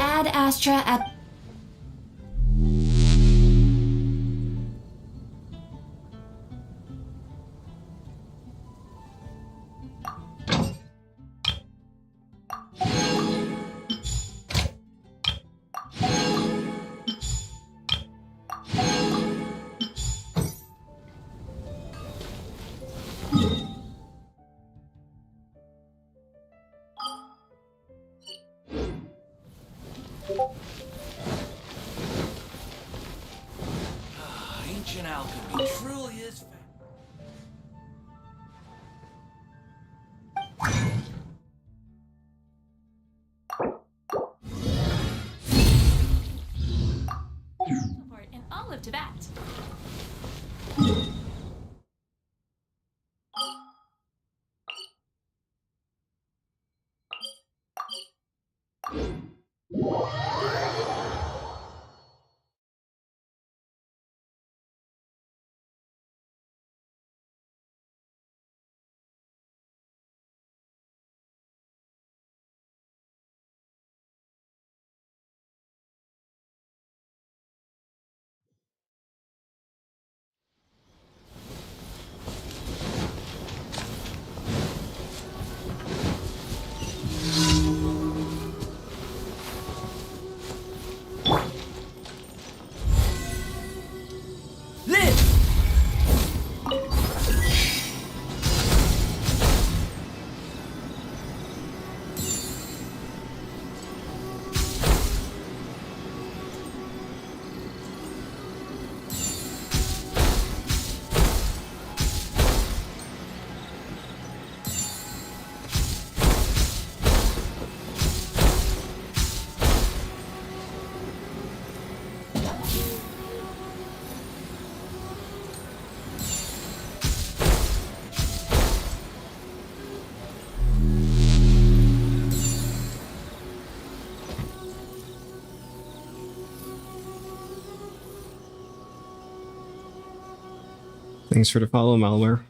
Ad Astra at Ancient alchemy truly is. in all of Teyvat. Thanks for the follow, malware.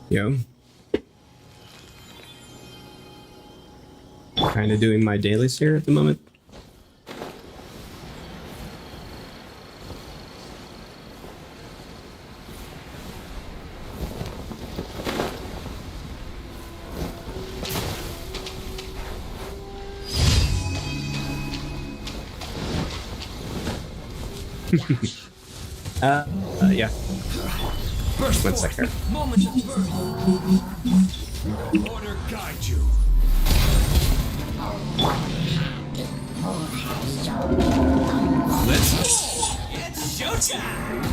Yo. Kind of doing my dailies here at the moment. Yeah. Burst One forth. second. Moment of birth. Order guide you. Let's go. It's showtime.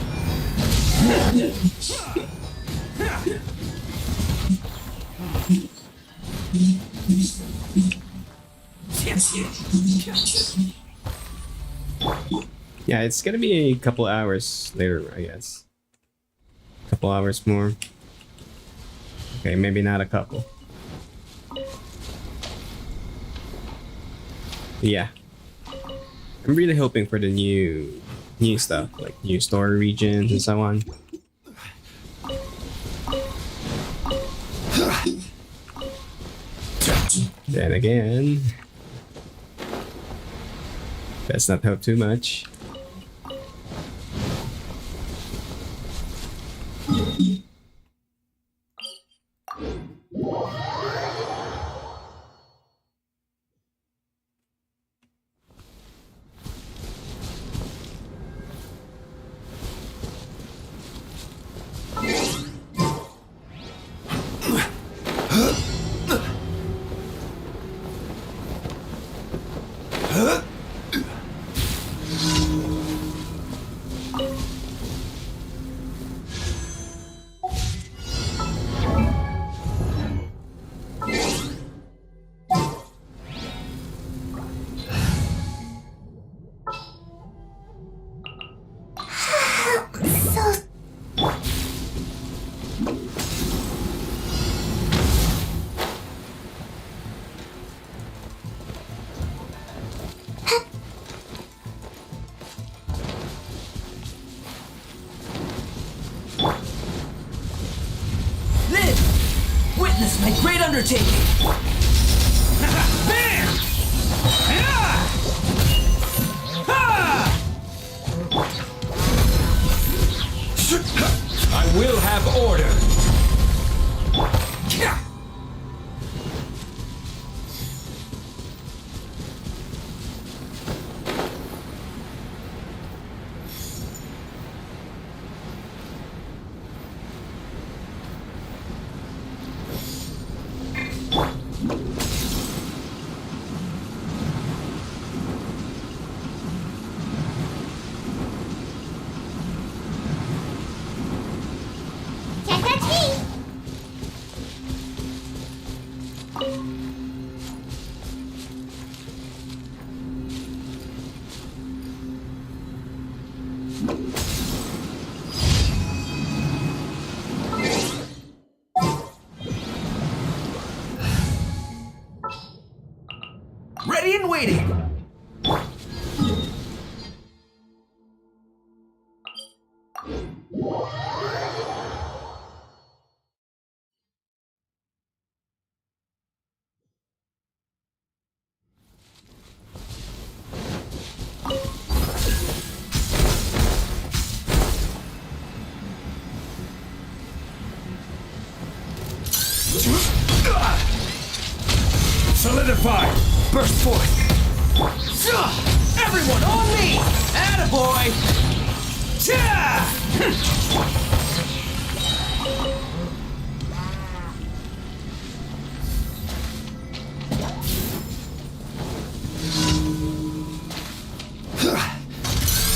Yeah, it's gonna be a couple hours later, I guess. A couple hours more. Okay, maybe not a couple. Yeah. I'm really hoping for the new stuff, like new story regions and so on. Then again, let's not hope too much. My great undertaking! Bam! Ah! Ah! I will have order! Can't catch me! Ready and waiting! Solidify! Burst forth! Everyone on me! Attaboy!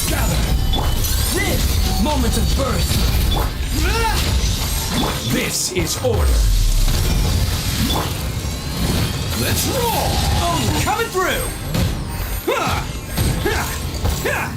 Gather! This! Moments of birth! This is order! Let's roll! Oh, coming through! Ha! Ha! Ha!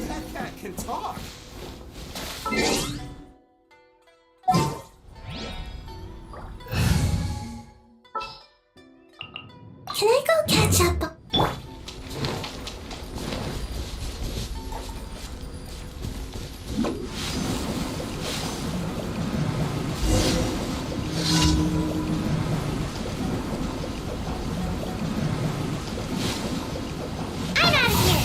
That cat can talk! Can I go catch up? I'm out of here!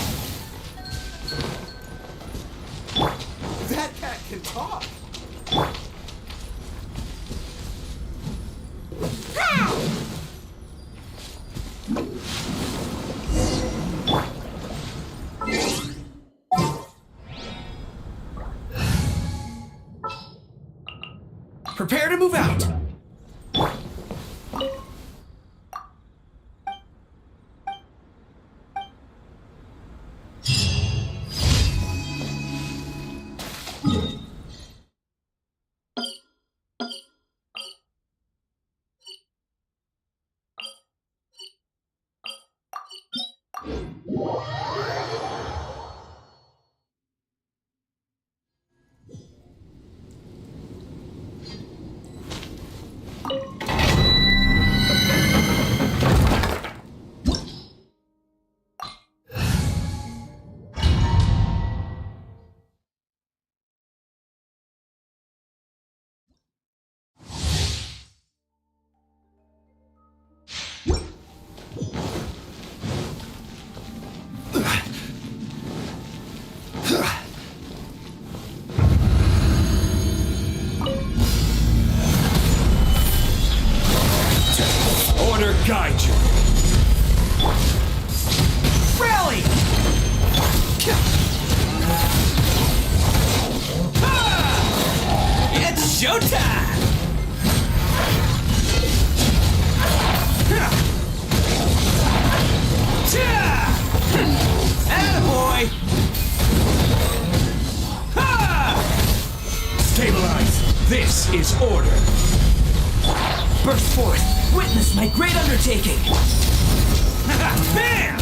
That cat can talk! Ha! Prepare to move out! Order guide you! Rally! Ah! It's showtime! Attaboy! burst forth. Witness my great undertaking. Bam!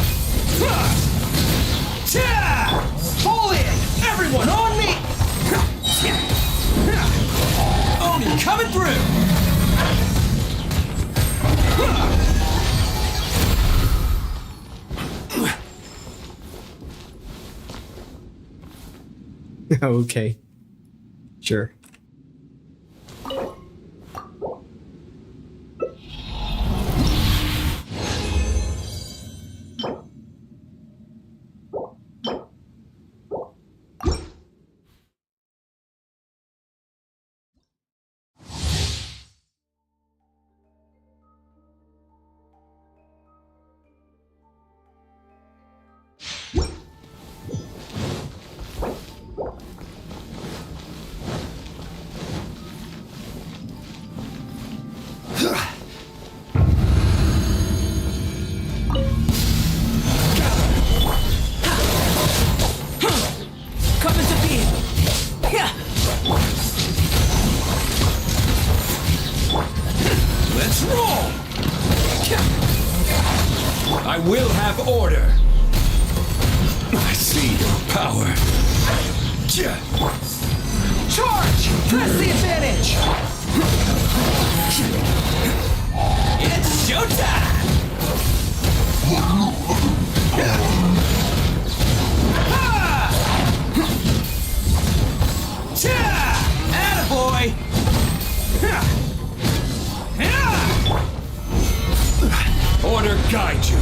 Fall in! Everyone on me! Oni coming through! Okay. Sure. Come into being. Yeah. Let's roll! I will have order. I see your power. Charge! Press the advantage! It's showtime! Attaboy! Order guide you.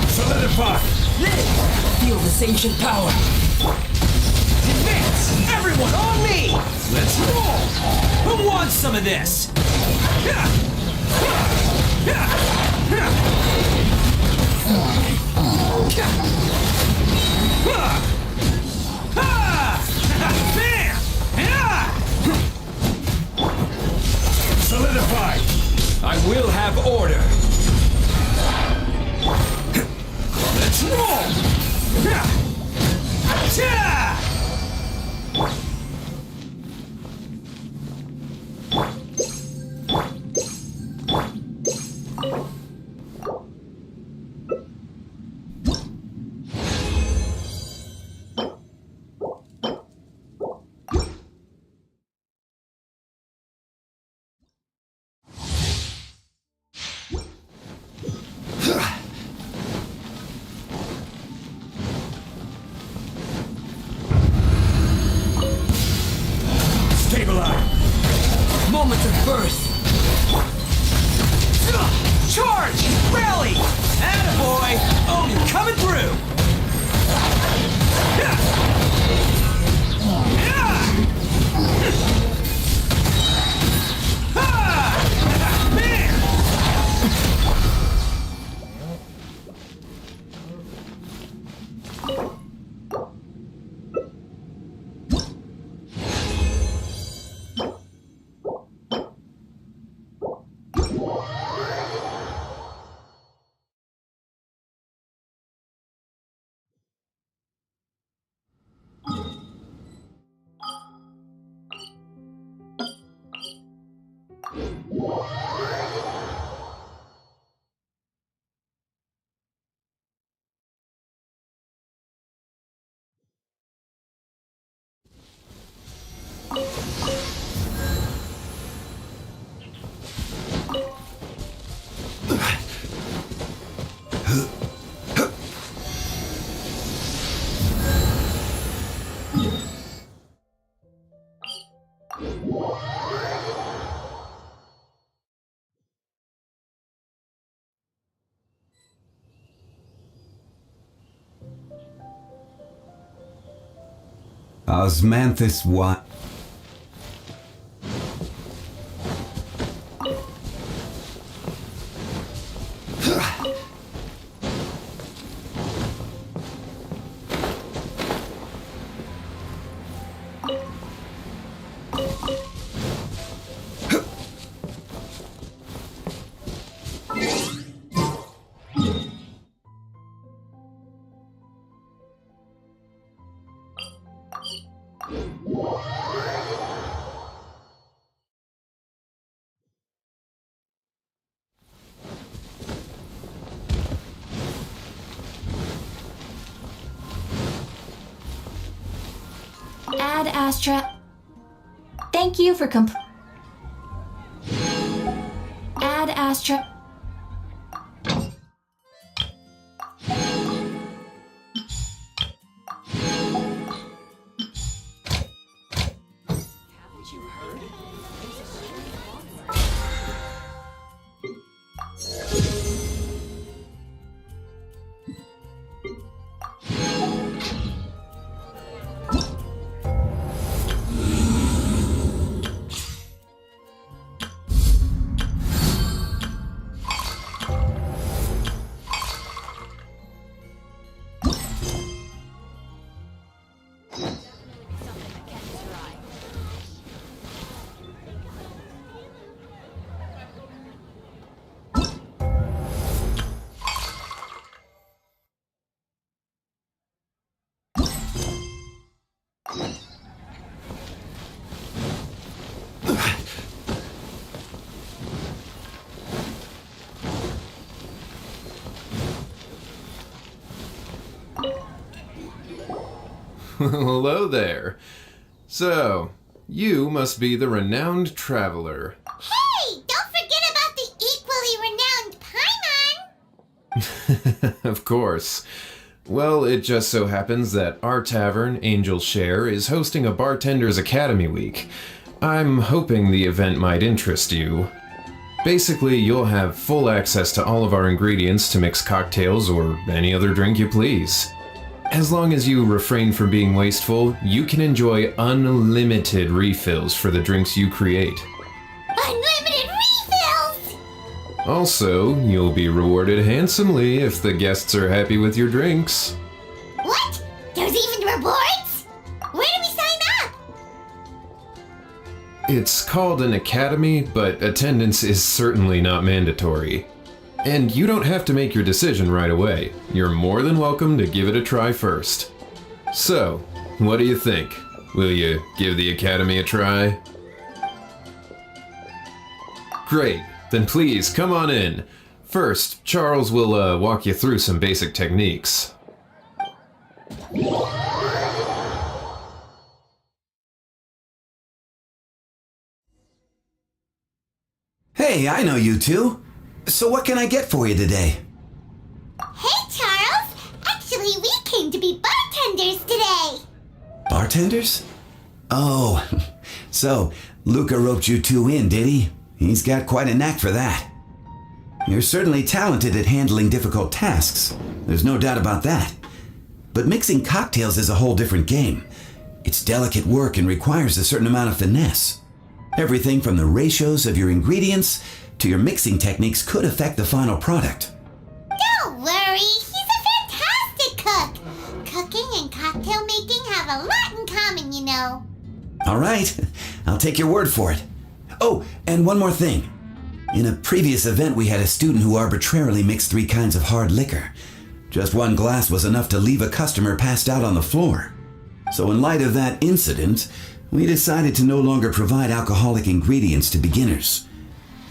Solidify! Feel this ancient power. Advance! Everyone on me! Let's roll! Who wants some of this? Bam! Solidify! I will have order. Let's roll! Osmanthus what? Ad Astra. Thank you for Ad Astra. Hello there. So, you must be the renowned traveler. Hey, don't forget about the equally renowned Paimon! Of course. Well, it just so happens that our tavern, Angel's Share, is hosting a Bartender's Academy Week. I'm hoping the event might interest you. Basically, you'll have full access to all of our ingredients to mix cocktails or any other drink you please. As long as you refrain from being wasteful, you can enjoy unlimited refills for the drinks you create. Unlimited refills! Also, you'll be rewarded handsomely if the guests are happy with your drinks. What? There's even rewards? Where do we sign up? It's called an academy, but attendance is certainly not mandatory. And you don't have to make your decision right away. You're more than welcome to give it a try first. So, what do you think? Will you give the academy a try? Great, then please come on in. First, Charles will walk you through some basic techniques. Hey, I know you two. So what can I get for you today? Hey, Charles! Actually, we came to be bartenders today! Bartenders? Oh, so Luca roped you two in, did he? He's got quite a knack for that. You're certainly talented at handling difficult tasks. There's no doubt about that. But mixing cocktails is a whole different game. It's delicate work and requires a certain amount of finesse. Everything from the ratios of your ingredients to your mixing techniques could affect the final product. Don't worry, he's a fantastic cook! Cooking and cocktail making have a lot in common, you know. All right, I'll take your word for it. Oh, and one more thing. In a previous event, we had a student who arbitrarily mixed 3 kinds of hard liquor. Just one glass was enough to leave a customer passed out on the floor. So in light of that incident, we decided to no longer provide alcoholic ingredients to beginners.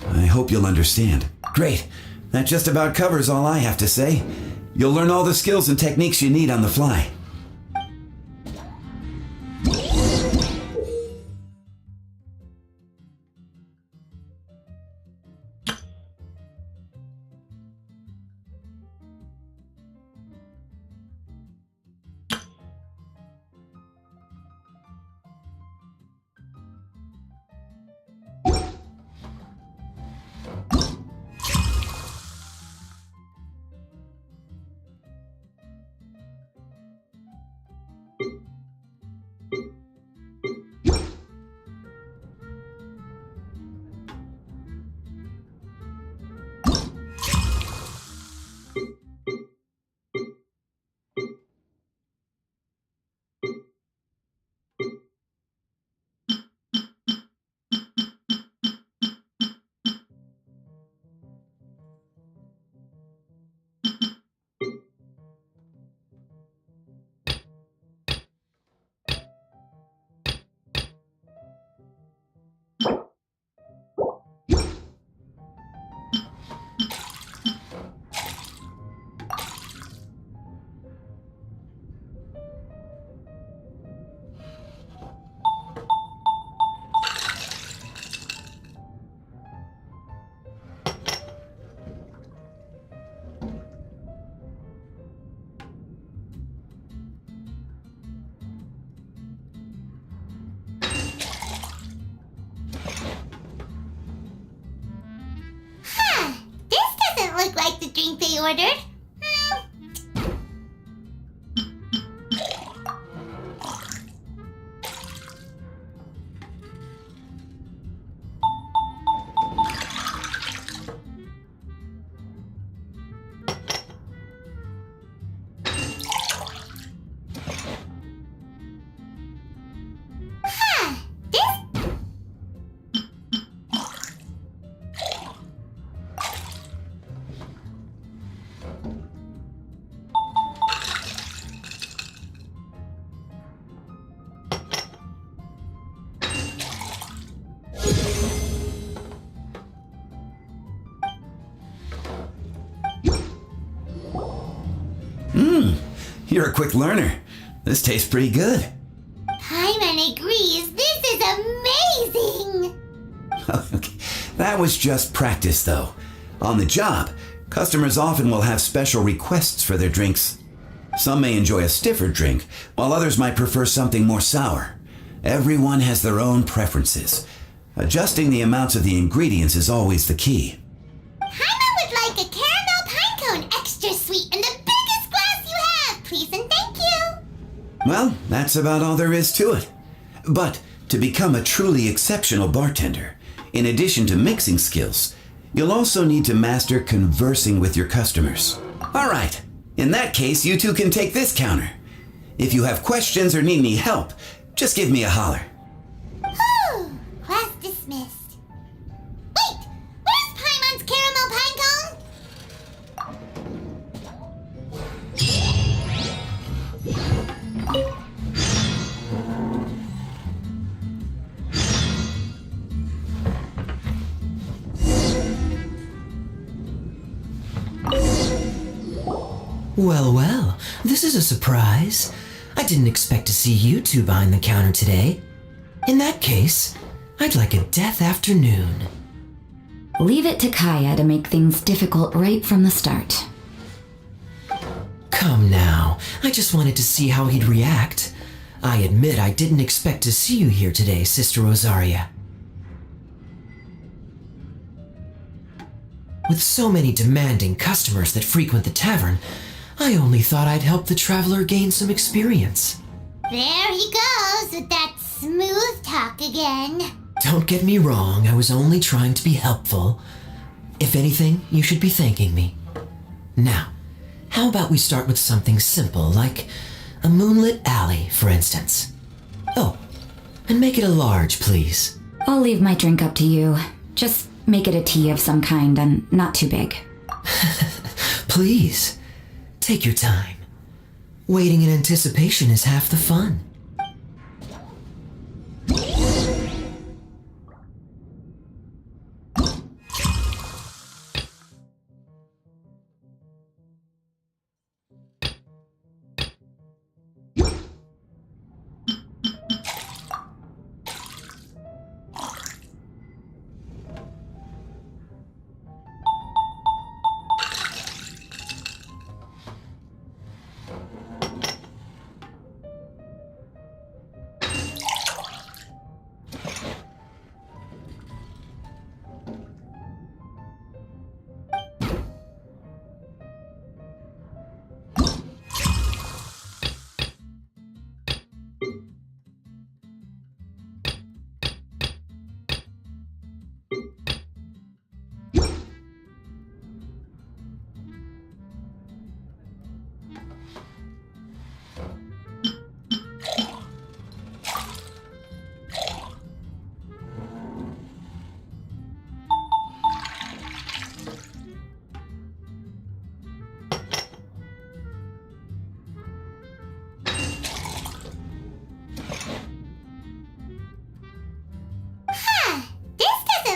I hope you'll understand. Great. That just about covers all I have to say. You'll learn all the skills and techniques you need on the fly. Look like the drink they ordered. You're a quick learner. This tastes pretty good. Paimon agrees. This is amazing. Okay. That was just practice, though. On the job, customers often will have special requests for their drinks. Some may enjoy a stiffer drink, while others might prefer something more sour. Everyone has their own preferences. Adjusting the amounts of the ingredients is always the key. Paimon would like a caramel pine cone, extra sweet, and the biggest glass you have, please and thank you. Well, that's about all there is to it. But to become a truly exceptional bartender, in addition to mixing skills, you'll also need to master conversing with your customers. All right, in that case, you two can take this counter. If you have questions or need any help, just give me a holler. Whew, class dismissed. Wait, where's Paimon's caramel pine cone? Well, well, this is a surprise. I didn't expect to see you two behind the counter today. In that case, I'd like a death afternoon. Leave it to Kaya to make things difficult right from the start. Come now, I just wanted to see how he'd react. I admit I didn't expect to see you here today, Sister Rosaria. With so many demanding customers that frequent the tavern, I only thought I'd help the traveler gain some experience. There he goes with that smooth talk again. Don't get me wrong, I was only trying to be helpful. If anything, you should be thanking me. Now, how about we start with something simple, like a moonlit alley, for instance. Oh, and make it a large, please. I'll leave my drink up to you. Just make it a tea of some kind and not too big. Please, take your time. Waiting in anticipation is half the fun.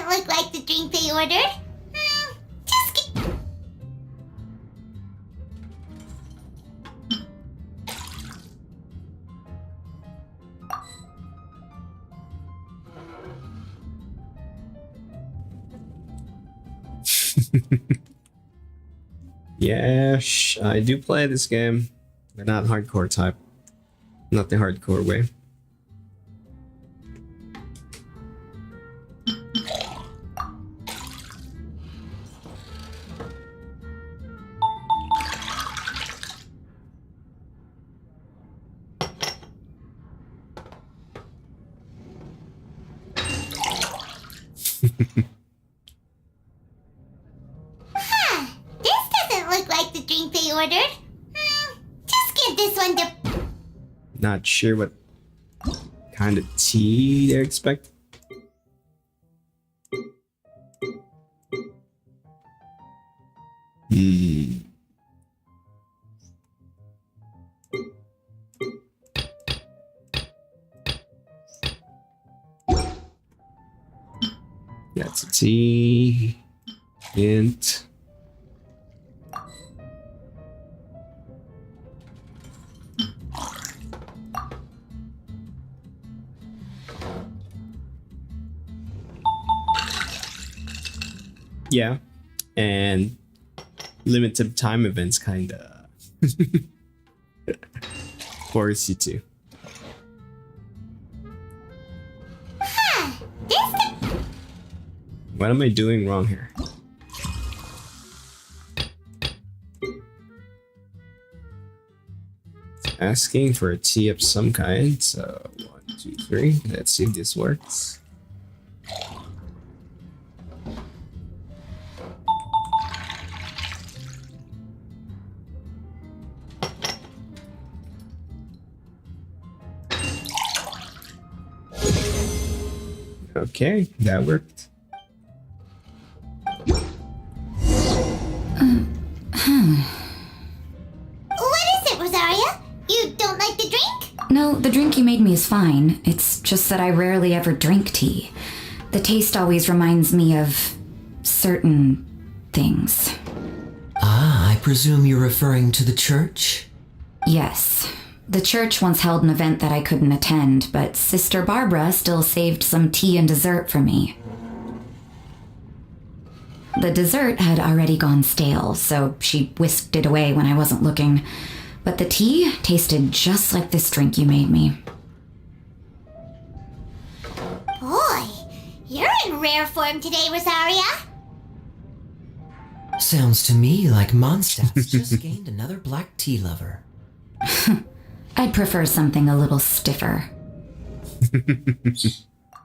Look like the drink they ordered. Just get... Yeah, I do play this game, but not hardcore type. Not the hardcore way. This doesn't look like the drink they ordered. Just give this one to... Not sure what kind of tea they expect. That's a tea. Hint. Yeah, and limited time events kinda force you to. What am I doing wrong here? It's asking for a tea of some kind, so 1, 2, 3. Let's see if this works. Okay, that worked. What is it, Rosaria? You don't like the drink? No, the drink you made me is fine. It's just that I rarely ever drink tea. The taste always reminds me of certain things. Ah, I presume you're referring to the church? Yes. The church once held an event that I couldn't attend, but Sister Barbara still saved some tea and dessert for me. The dessert had already gone stale, so she whisked it away when I wasn't looking. But the tea tasted just like this drink you made me. Boy, you're in rare form today, Rosaria. Sounds to me like Mondstadt's just gained another black tea lover. I'd prefer something a little stiffer.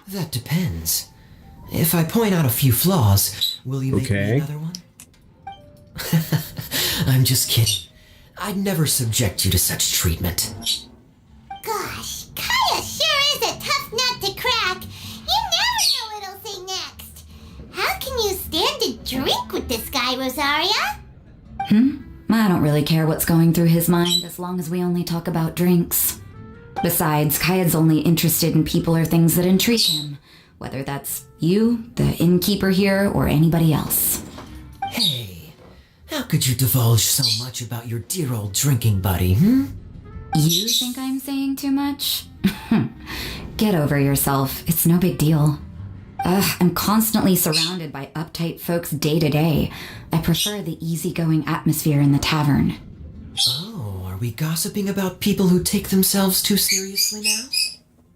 That depends. If I point out a few flaws, will you make me another one? I'm just kidding. I'd never subject you to such treatment. Gosh, Kaya sure is a tough nut to crack. You never know what he'll say next. How can you stand to drink with this guy, Rosaria? I don't really care what's going through his mind as long as we only talk about drinks. Besides, Kayad's only interested in people or things that intrigue him. Whether that's you, the innkeeper here, or anybody else. Hey, how could you divulge so much about your dear old drinking buddy, You think I'm saying too much? Get over yourself. It's no big deal. I'm constantly surrounded by uptight folks day to day. I prefer the easygoing atmosphere in the tavern. Oh, are we we gossiping about people who take themselves too seriously now?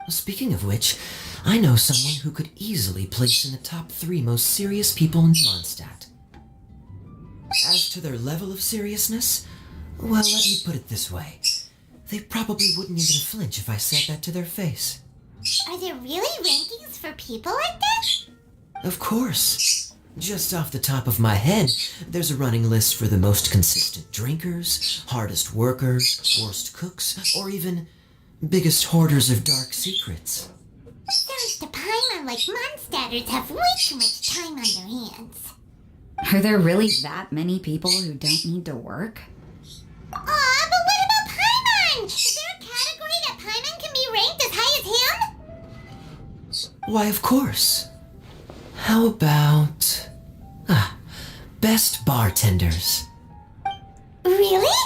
Speaking of which, I know someone who could easily place in the top 3 most serious people in Mondstadt. As to their level of seriousness, well, let me put it this way. They probably wouldn't even flinch if I said that to their face. Are there really rankings for people like that? Of course. Just off the top of my head, there's a running list for the most consistent drinkers, hardest workers, worst cooks, or even biggest hoarders of dark secrets. Sounds to Paimon like Mondstadters have way too much time on their hands. Are there really that many people who don't need to work? Aw, but what about Paimon? Is there a category that Paimon can be ranked as high as him? Why, of course. How about... best bartenders. Really?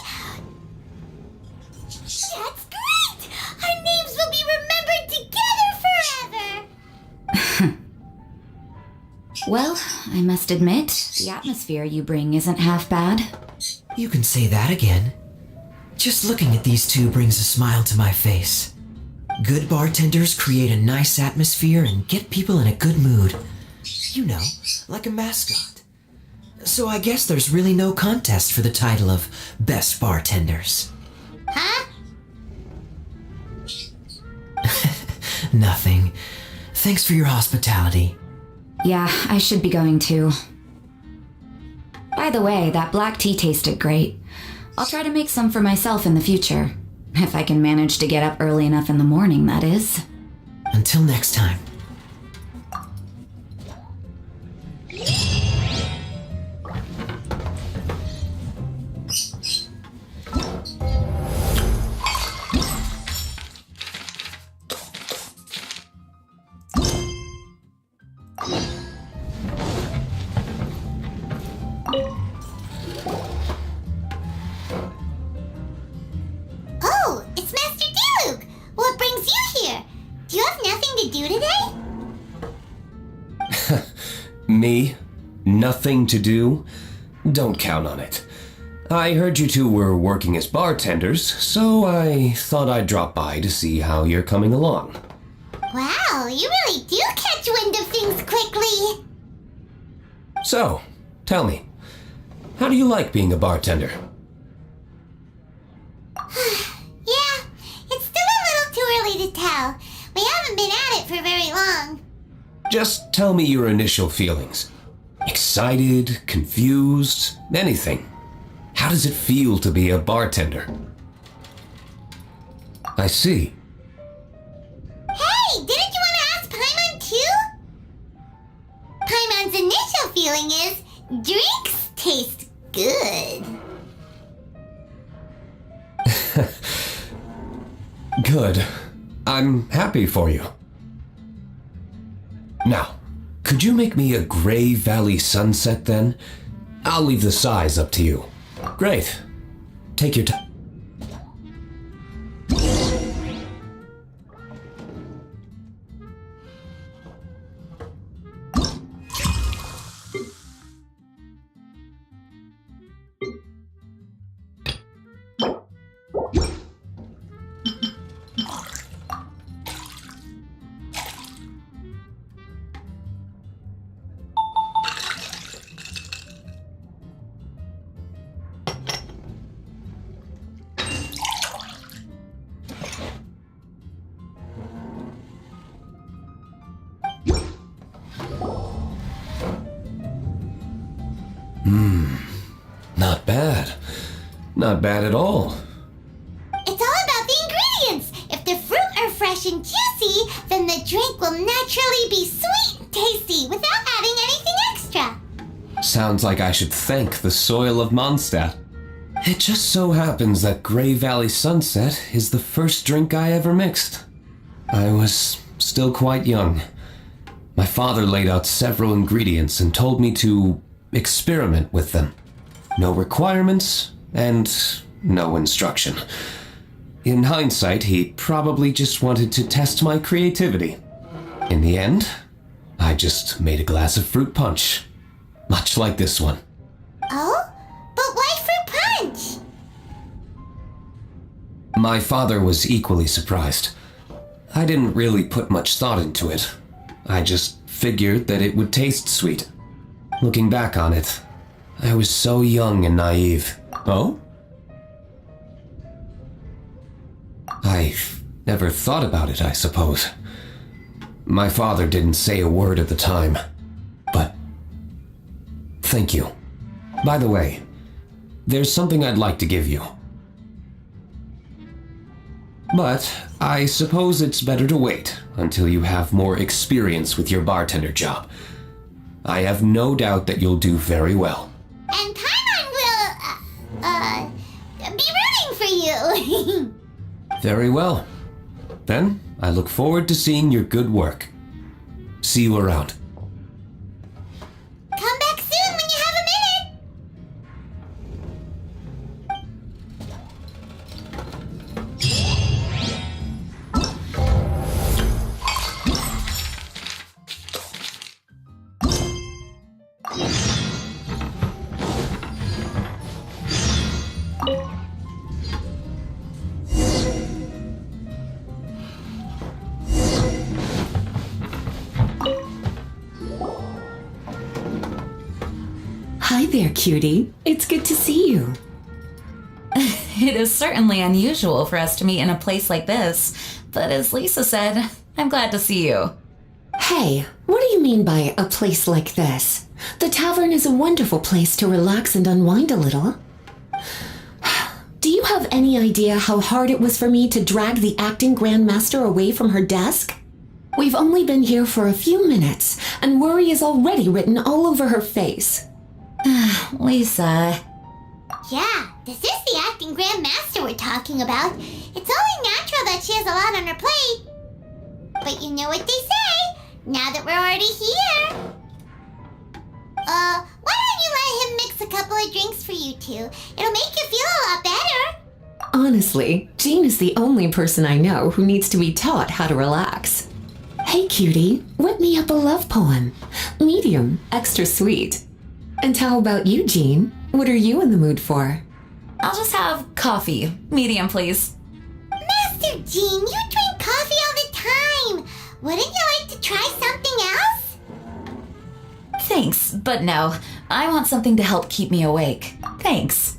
That's great! Our names will be remembered together forever! Well, I must admit, the atmosphere you bring isn't half bad. You can say that again. Just looking at these two brings a smile to my face. Good bartenders create a nice atmosphere and get people in a good mood. You know, like a mascot. So I guess there's really no contest for the title of Best Bartenders. Huh? Nothing. Thanks for your hospitality. Yeah, I should be going too. By the way, that black tea tasted great. I'll try to make some for myself in the future. If I can manage to get up early enough in the morning, that is. Until next time. Oh, it's Master Diluc! What brings you here? Do you have nothing to do today? Me? Nothing to do? Don't count on it. I heard you two were working as bartenders, so I thought I'd drop by to see how you're coming along. Wow, you really do catch wind of things quickly! So, tell me, how do you like being a bartender? Yeah, it's still a little too early to tell. We haven't been at it for very long. Just tell me your initial feelings. Excited, confused, anything. How does it feel to be a bartender? I see. Hey, didn't you want to ask Paimon too? Paimon's initial feeling is drinks taste good. Good. I'm happy for you. Now, could you make me a Gray Valley Sunset then? I'll leave the size up to you. Great. Take your time. Not bad. Not bad at all. It's all about the ingredients. If the fruit are fresh and juicy, then the drink will naturally be sweet and tasty without adding anything extra. Sounds like I should thank the soil of Mondstadt. It just so happens that Gray Valley Sunset is the first drink I ever mixed. I was still quite young. My father laid out several ingredients and told me to experiment with them. No requirements and no instruction. In hindsight, he probably just wanted to test my creativity. In the end, I just made a glass of fruit punch. Much like this one. Oh? But why fruit punch? My father was equally surprised. I didn't really put much thought into it. I just figured that it would taste sweet. Looking back on it, I was so young and naive. Oh? I never thought about it, I suppose. My father didn't say a word at the time, but thank you. By the way, there's something I'd like to give you. But I suppose it's better to wait until you have more experience with your bartender job. I have no doubt that you'll do very well. And Paimon will, be rooting for you. Very well. Then, I look forward to seeing your good work. See you around. Come back soon when you have a minute. Hi there, cutie. It's good to see you. It is certainly unusual for us to meet in a place like this, but as Lisa said, I'm glad to see you. Hey, what do you mean by a place like this? The tavern is a wonderful place to relax and unwind a little. Do you have any idea how hard it was for me to drag the acting grandmaster away from her desk? We've only been here for a few minutes, and worry is already written all over her face. Lisa. Yeah, this is the acting grandmaster we're talking about. It's only natural that she has a lot on her plate. But you know what they say, now that we're already here. Why don't you let him mix a couple of drinks for you two? It'll make you feel a lot better. Honestly, Jean is the only person I know who needs to be taught how to relax. Hey, cutie, whip me up a love poem. Medium, extra sweet. And how about you, Jean? What are you in the mood for? I'll just have coffee. Medium, please. Master Jean, you drink coffee all the time. Wouldn't you like to try something else? Thanks, but no. I want something to help keep me awake. Thanks.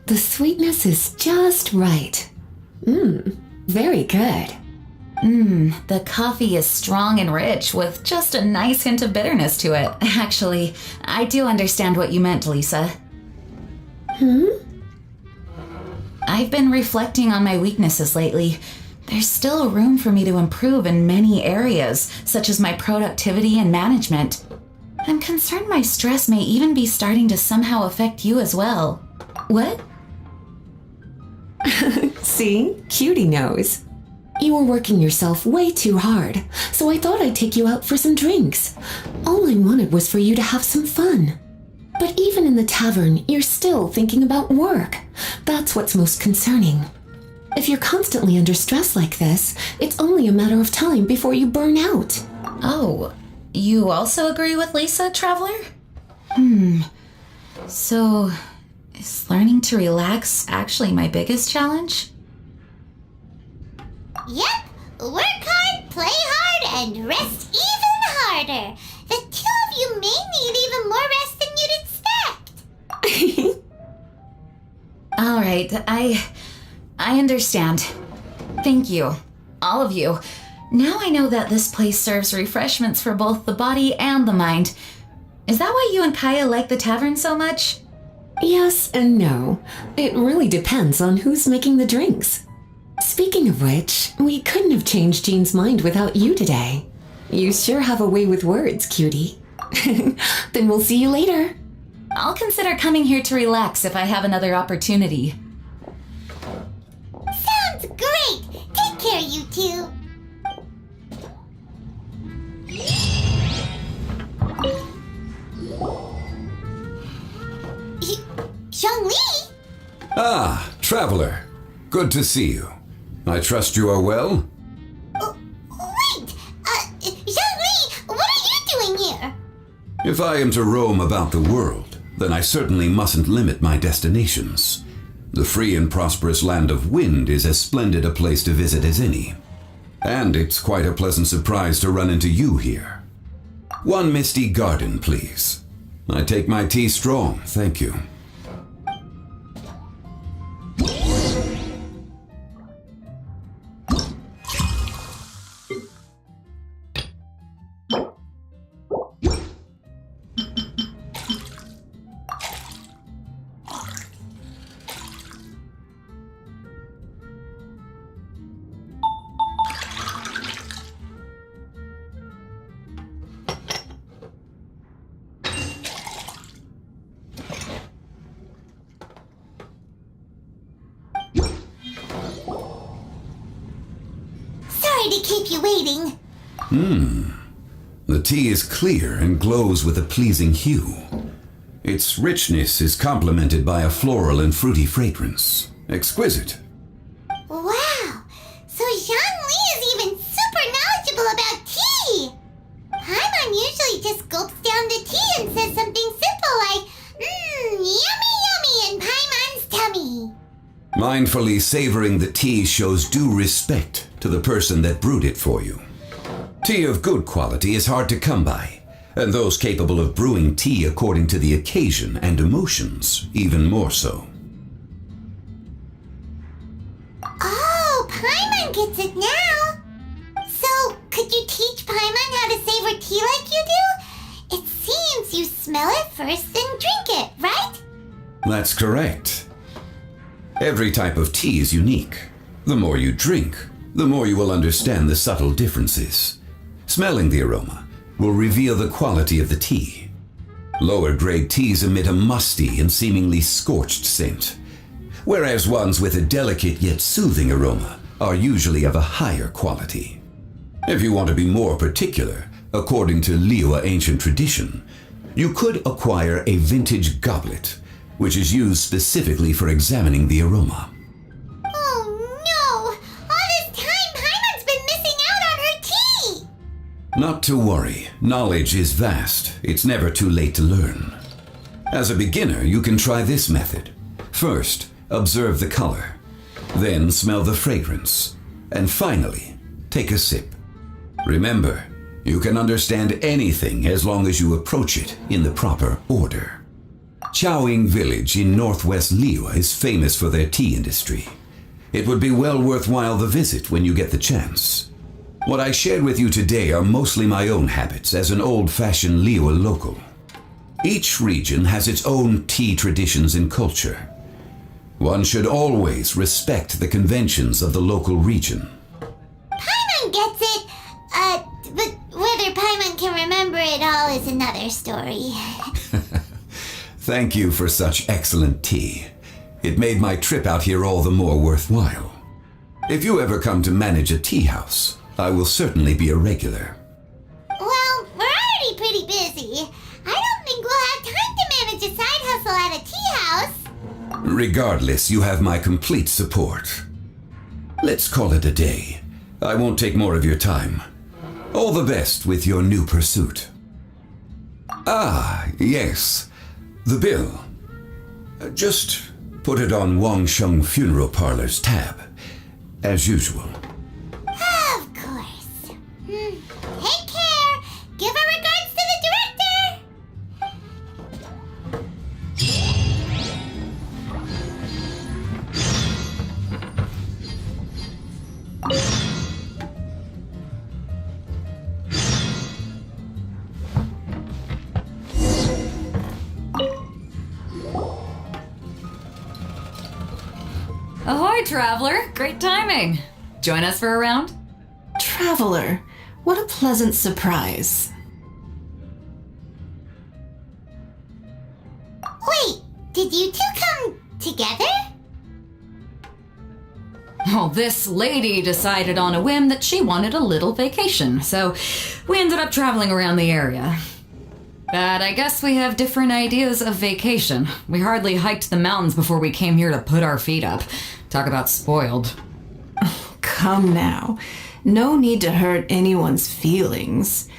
The sweetness is just right. Very good. The coffee is strong and rich with just a nice hint of bitterness to it. Actually, I do understand what you meant, Lisa. I've been reflecting on my weaknesses lately. there's still room for me to improve in many areas, such as my productivity and management. I'm concerned my stress may even be starting to somehow affect you as well. What? See? Cutie knows. You were working yourself way too hard, so I thought I'd take you out for some drinks. All I wanted was for you to have some fun. But even in the tavern, you're still thinking about work. That's what's most concerning. If you're constantly under stress like this, it's only a matter of time before you burn out. Oh, you also agree with Lisa, Traveler? So, is learning to relax actually my biggest challenge? Yep, work hard, play hard, and rest even harder. The two of you may need even more rest than you'd expect. All right, I understand. Thank you, all of you. Now I know that this place serves refreshments for both the body and the mind. Is that why you and Kaya like the tavern so much? Yes and no. It really depends on who's making the drinks. Speaking of which, we couldn't have changed Jean's mind without you today. You sure have a way with words, cutie. Then we'll see you later. I'll consider coming here to relax if I have another opportunity. Sounds great! Take care, you two! Zhongli? Ah, traveler. Good to see you. I trust you are well? Wait! Zhongli, what are you doing here? If I am to roam about the world, then I certainly mustn't limit my destinations. The free and prosperous land of Wind is as splendid a place to visit as any. And it's quite a pleasant surprise to run into you here. One misty garden, please. I take my tea strong, thank you. Sorry to keep you waiting. The tea is clear and glows with a pleasing hue. Its richness is complemented by a floral and fruity fragrance. Exquisite. Wow! So Zhongli is even super knowledgeable about tea! Paimon usually just gulps down the tea and says something simple like, yummy yummy in Paimon's tummy. Mindfully savoring the tea shows due respect to the person that brewed it for you. Tea of good quality is hard to come by, and those capable of brewing tea according to the occasion and emotions, even more so. Oh, Paimon gets it now! So, could you teach Paimon how to savor tea like you do? It seems you smell it first and drink it, right? That's correct. Every type of tea is unique. The more you drink, the more you will understand the subtle differences. Smelling the aroma will reveal the quality of the tea. Lower grade teas emit a musty and seemingly scorched scent, whereas ones with a delicate yet soothing aroma are usually of a higher quality. If you want to be more particular, according to Liyue ancient tradition, you could acquire a vintage goblet, which is used specifically for examining the aroma. Oh no! All this time Paimon's been missing out on her tea! Not to worry, knowledge is vast. It's never too late to learn. As a beginner, you can try this method. First, observe the color. Then smell the fragrance. And finally, take a sip. Remember, you can understand anything as long as you approach it in the proper order. Chaoying village in northwest Liyue is famous for their tea industry. It would be well worthwhile the visit when you get the chance. What I shared with you today are mostly my own habits as an old-fashioned Liyue local. Each region has its own tea traditions and culture. One should always respect the conventions of the local region. is another story. Thank you for such excellent tea. It made my trip out here all the more worthwhile. If you ever come to manage a tea house, I will certainly be a regular. Well, we're already pretty busy. I don't think we'll have time to manage a side hustle at a tea house. Regardless, you have my complete support. Let's call it a day. I won't take more of your time. All the best with your new pursuit. Ah, yes. The bill. Just put it on Wang Sheng Funeral Parlor's tab. As usual. Of course. Take care. Give our regards to the director. Ahoy, traveler! Great timing. Join us for a round? Traveler, what a pleasant surprise. Wait, did you two come together? Well, this lady decided on a whim that she wanted a little vacation, so we ended up traveling around the area. But I guess we have different ideas of vacation. We hardly hiked the mountains before we came here to put our feet up. Talk about spoiled. Come now. No need to hurt anyone's feelings.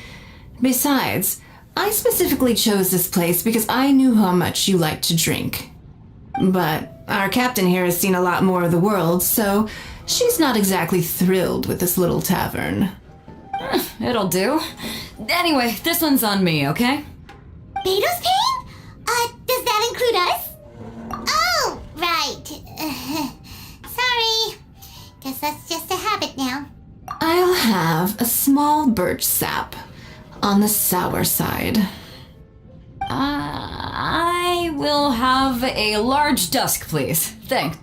Besides, I specifically chose this place because I knew how much you like to drink. But our captain here has seen a lot more of the world, so she's not exactly thrilled with this little tavern. It'll do. Anyway, this one's on me, okay? Beto's paying? Does that include us? Oh, right. Sorry. Guess that's just a habit now. I'll have a small birch sap on the sour side. I will have a large dusk, please. Thanks.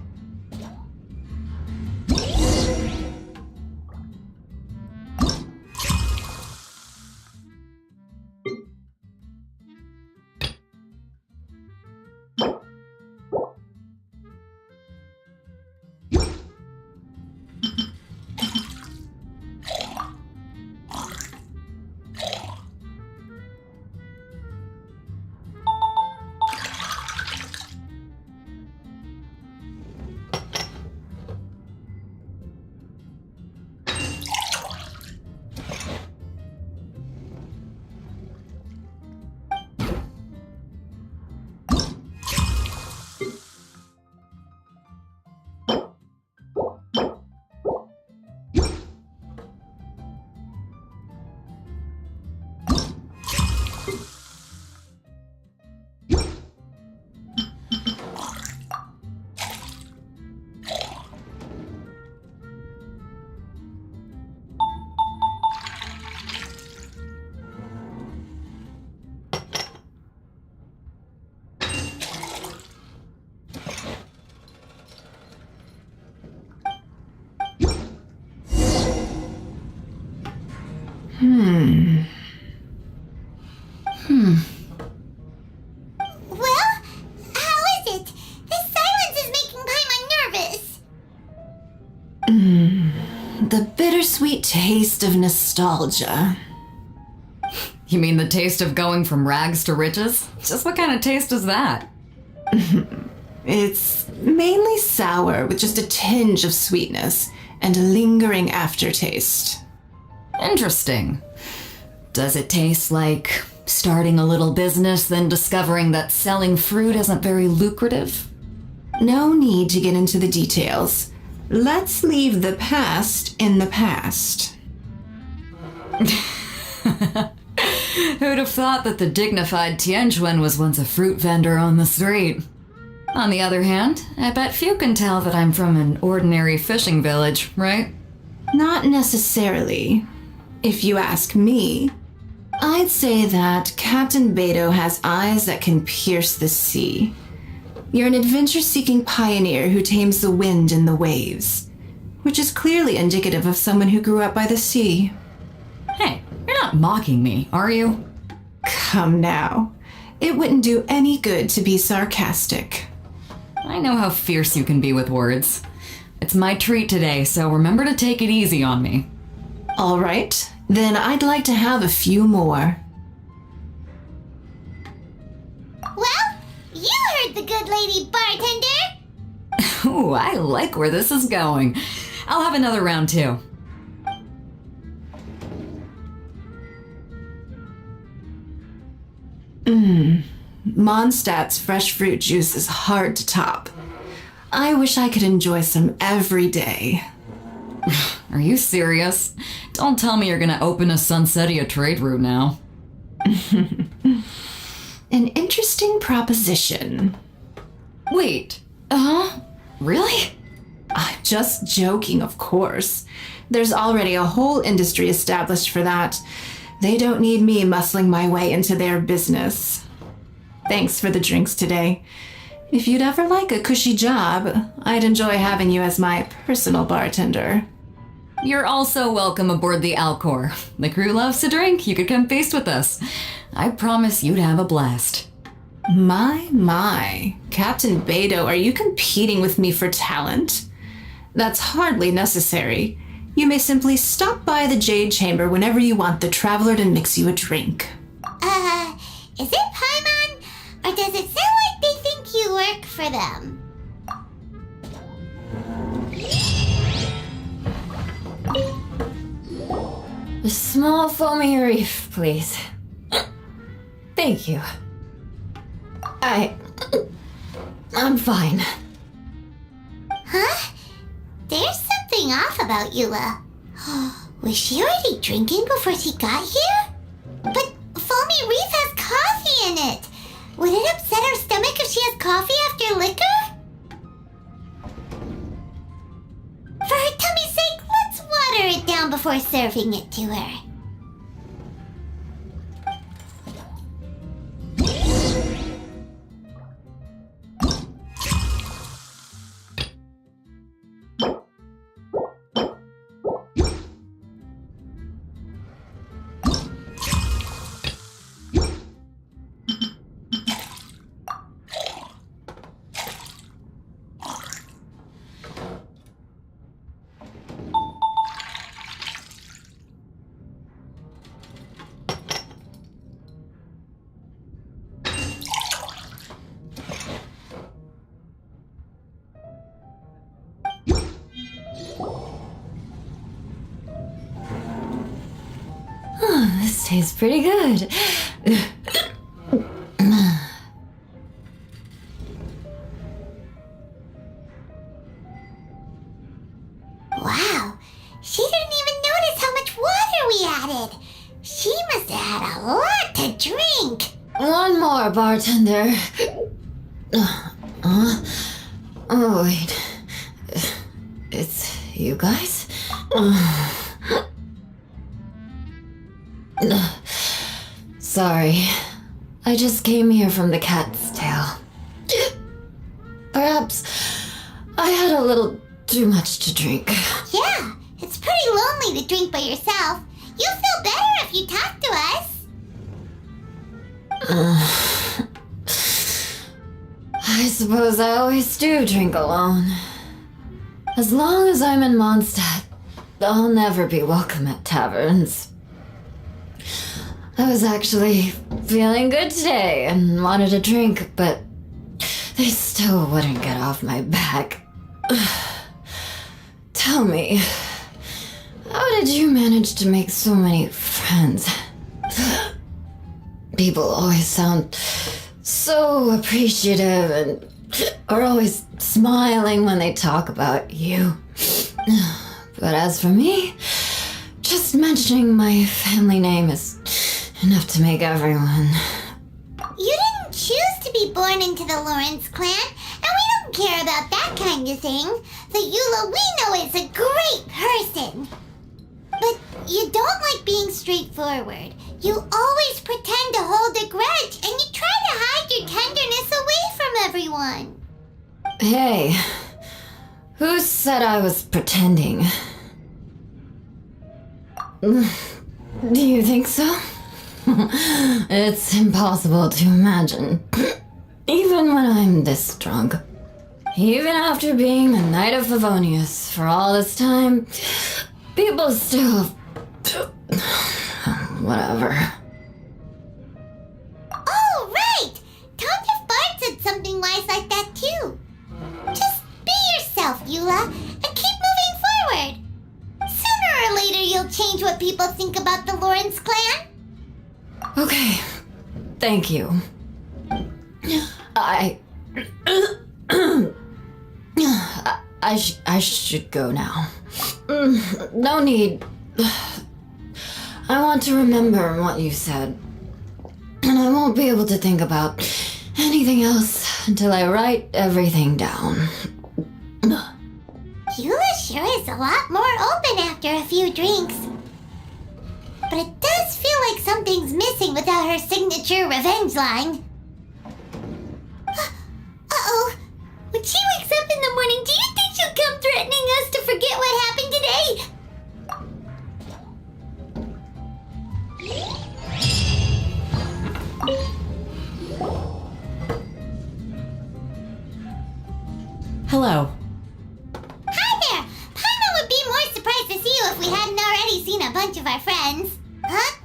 Well, how is it? This silence is making Paimon nervous. The bittersweet taste of nostalgia. You mean the taste of going from rags to riches? Just what kind of taste is that? It's mainly sour with just a tinge of sweetness and a lingering aftertaste. Interesting. Does it taste like starting a little business, then discovering that selling fruit isn't very lucrative? No need to get into the details. Let's leave the past in the past. Who'd have thought that the dignified Tianjuan was once a fruit vendor on the street? On the other hand, I bet few can tell that I'm from an ordinary fishing village, right? Not necessarily. If you ask me, I'd say that Captain Beto has eyes that can pierce the sea. You're an adventure-seeking pioneer who tames the wind and the waves, which is clearly indicative of someone who grew up by the sea. Hey, you're not mocking me, are you? come now. It wouldn't do any good to be sarcastic. I know how fierce you can be with words. It's my treat today, so remember to take it easy on me. All right, then I'd like to have a few more. Well, you heard the good lady bartender. Ooh, I like where this is going. I'll have another round too. Mondstadt's fresh fruit juice is hard to top. I wish I could enjoy some every day. Are you serious? Don't tell me you're gonna open a Sunsetia trade route now. An interesting proposition. Wait, really? I'm just joking, of course. There's already a whole industry established for that. They don't need me muscling my way into their business. Thanks for the drinks today. If you'd ever like a cushy job, I'd enjoy having you as my personal bartender. You're also welcome aboard the Alcor. The crew loves to drink. You could come feast with us. I promise you'd have a blast. My. Captain Beidou, are you competing with me for talent? That's hardly necessary. You may simply stop by the Jade Chamber whenever you want the Traveler to mix you a drink. Is it Paimon? Or does it sound like they think you work for them? A small foamy reef, please. Thank you. I'm fine. Huh? There's something off about Eula. Was she already drinking before she got here? But Foamy Reef has coffee in it. Would it upset her stomach if she has coffee after liquor? For her tummy's sake, let's water it down before serving it to her. This tastes pretty good. Wow, she didn't even notice how much water we added. She must have had a lot to drink. One more, bartender. Oh, wait. It's you guys? Sorry. I just came here from the Cat's Tail. Perhaps I had a little too much to drink. Yeah, it's pretty lonely to drink by yourself. You'll feel better if you talk to us. I suppose I always do drink alone. As long as I'm in Mondstadt, I'll never be welcome at taverns. I was actually feeling good today and wanted a drink, but they still wouldn't get off my back. Tell me, how did you manage to make so many friends? People always sound so appreciative and are always smiling when they talk about you. But as for me, just mentioning my family name is enough to make everyone. You didn't choose to be born into the Lawrence clan, and we don't care about that kind of thing. The Eula we know is a great person. But you don't like being straightforward. You always pretend to hold a grudge, and you try to hide your tenderness away from everyone. Hey, who said I was pretending? Do you think so? It's impossible to imagine. Even when I'm this drunk. Even after being a Knight of Favonius for all this time, people still... Whatever. Oh, right! Tanya Bart said something wise like that too. Just be yourself, Eula, and keep moving forward. Sooner or later you'll change what people think about the Lawrence clan. Okay. Thank you. I should go now. No need. I want to remember what you said. And I won't be able to think about anything else until I write everything down. Eula sure is a lot more open after a few drinks. But it does feel like something's missing without her signature revenge line. Uh-oh. When she wakes up in the morning, do you think she'll come threatening us to forget what happened today? Hello. Hi there! Paimon would be more surprised to see you if we hadn't already seen a bunch of our friends. Huh?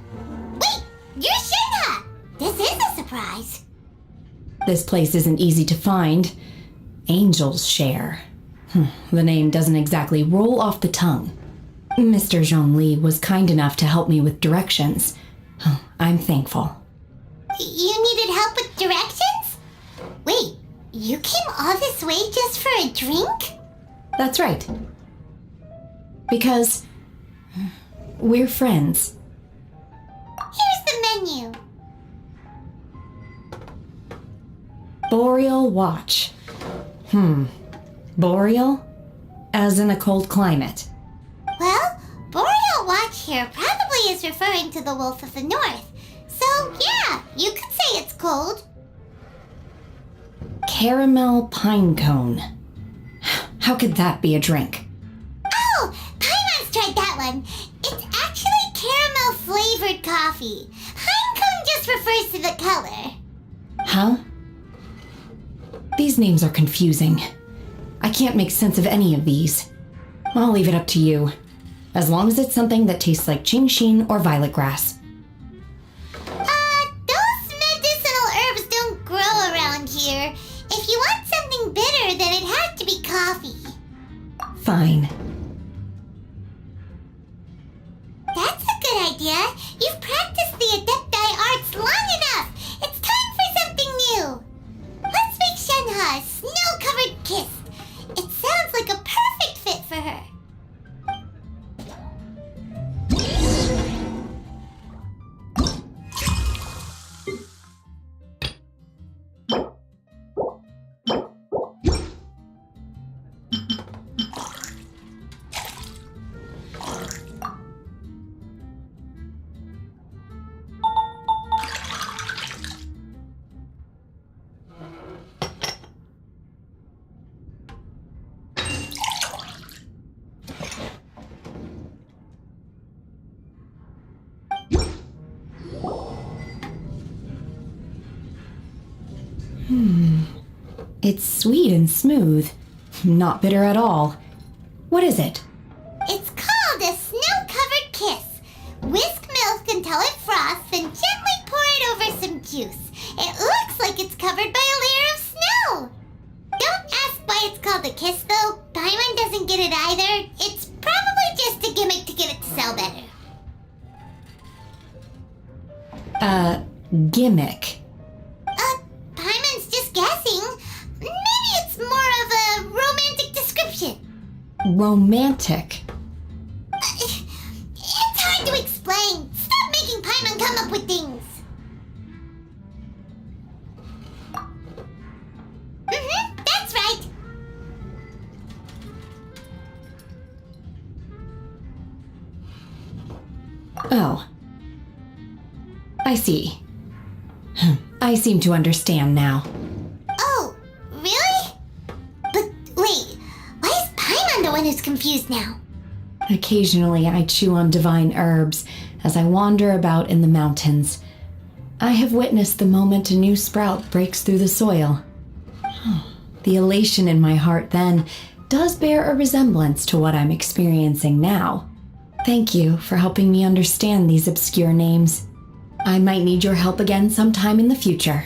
Wait! You're Shinha! This is a surprise. This place isn't easy to find. Angel's Share. The name doesn't exactly roll off the tongue. Mr. Zhongli was kind enough to help me with directions. I'm thankful. You needed help with directions? Wait, you came all this way just for a drink? That's right. Because we're friends. Here's the menu. Boreal Watch. Boreal? As in a cold climate. Well, Boreal Watch here probably is referring to the Wolf of the North. So, yeah, you could say it's cold. Caramel Pine Cone. How could that be a drink? Oh, Paimon's tried that one. It's actually caramel-flavored coffee. Pine cone just refers to the color. Huh? These names are confusing. I can't make sense of any of these. I'll leave it up to you. As long as it's something that tastes like Qingxin or violet grass. Those medicinal herbs don't grow around here. If you want something bitter, then it has to be coffee. Fine. That's a good idea. You've practiced the Adepti arts long enough. It's time for something new. Let's make Shenhe a snow-covered kiss. It sounds like a perfect fit for her. It's sweet and smooth. Not bitter at all. What is it? It's called a snow-covered kiss. Whisk milk until it froths, then gently pour it over some juice. It looks like it's covered by a layer of snow. Don't ask why it's called a kiss, though. Paimon doesn't get it either. It's probably just a gimmick to get it to sell better. Gimmick. Paimon's just guessing. Maybe it's more of a romantic description. Romantic. It's hard to explain. Stop making Paimon come up with things. That's right. Oh. I see. I seem to understand now. Oh, really? But wait, why is Paimon the one who's confused now? Occasionally I chew on divine herbs as I wander about in the mountains, I have witnessed the moment a new sprout breaks through the soil. The elation in my heart then does bear a resemblance to what I'm experiencing now. Thank you for helping me understand these obscure names. I might need your help again sometime in the future.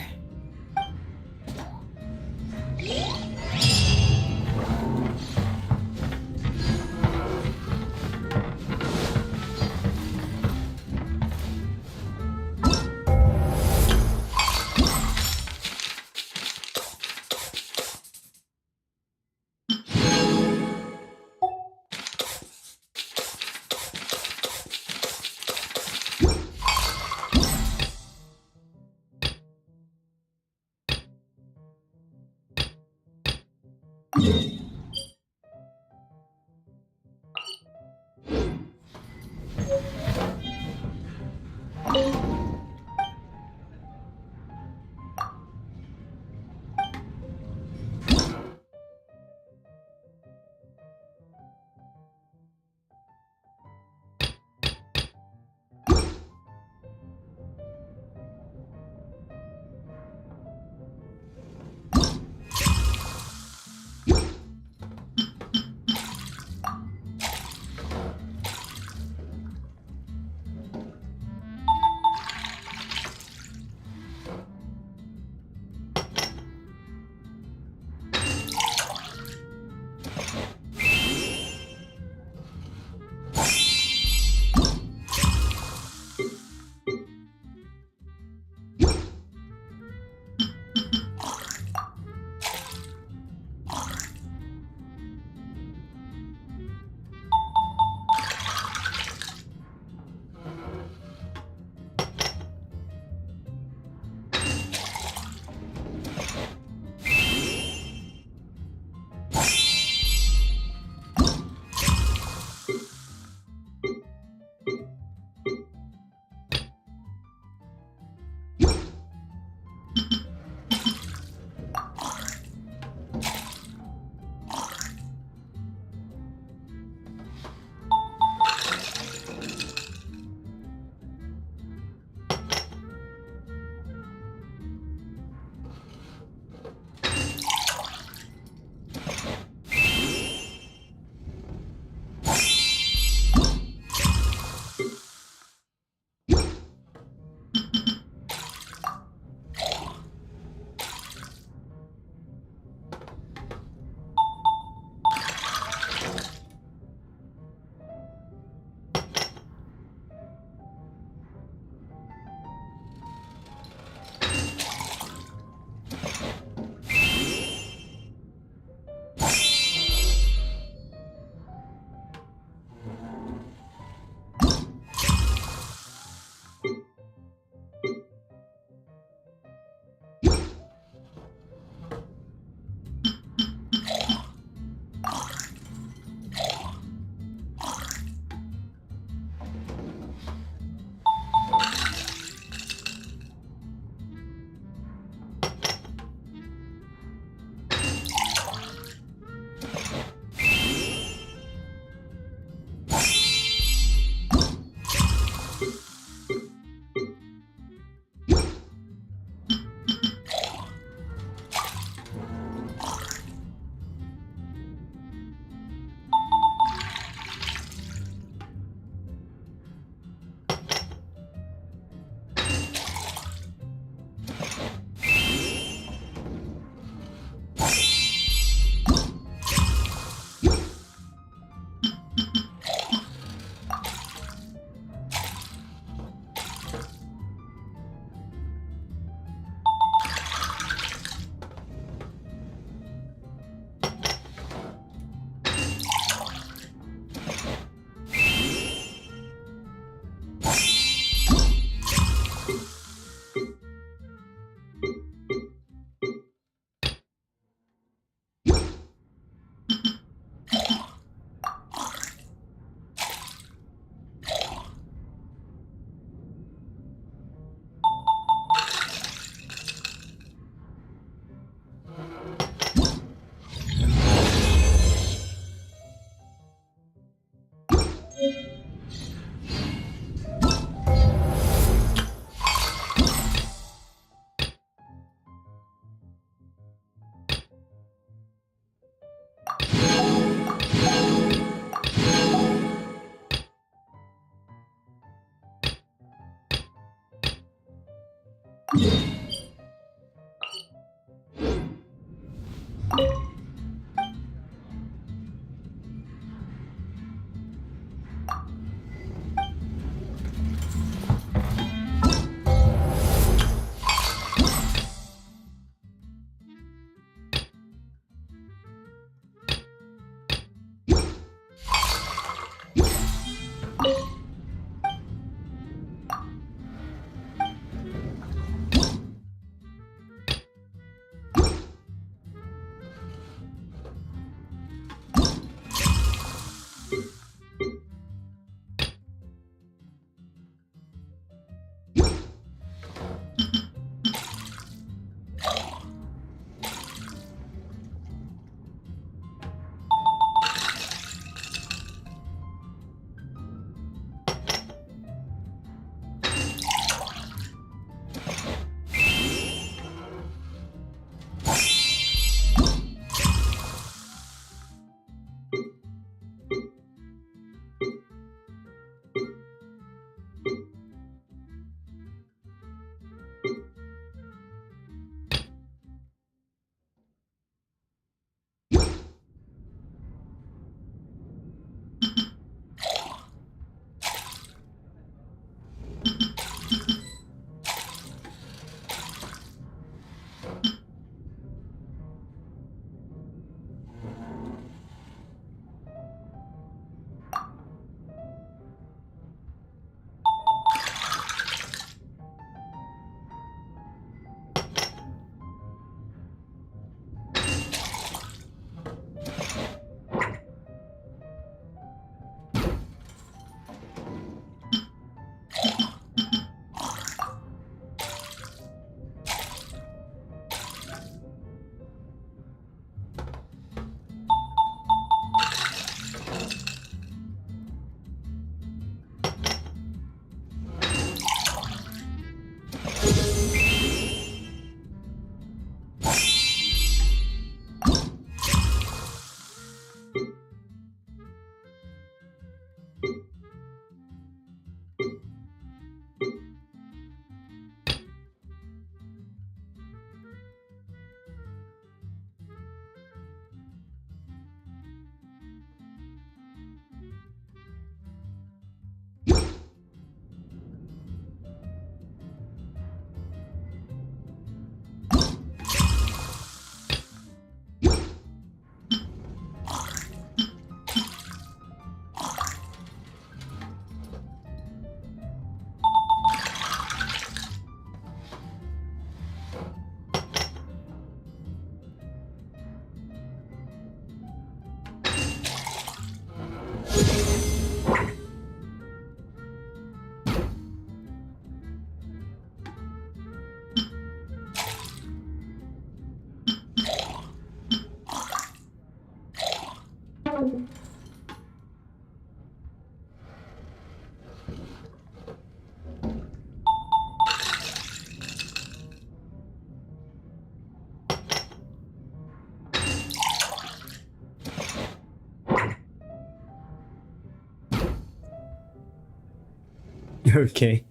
Okay.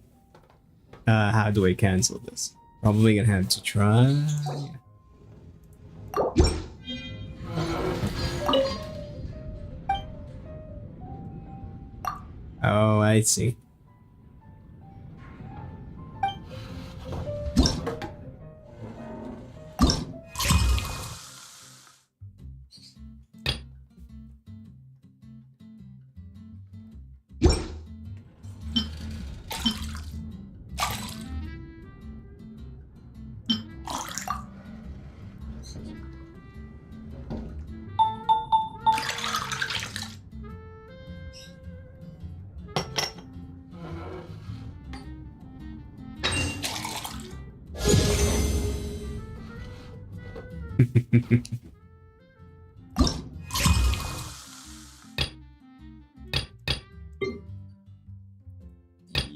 How do I cancel this? Probably gonna have to try. Oh, I see.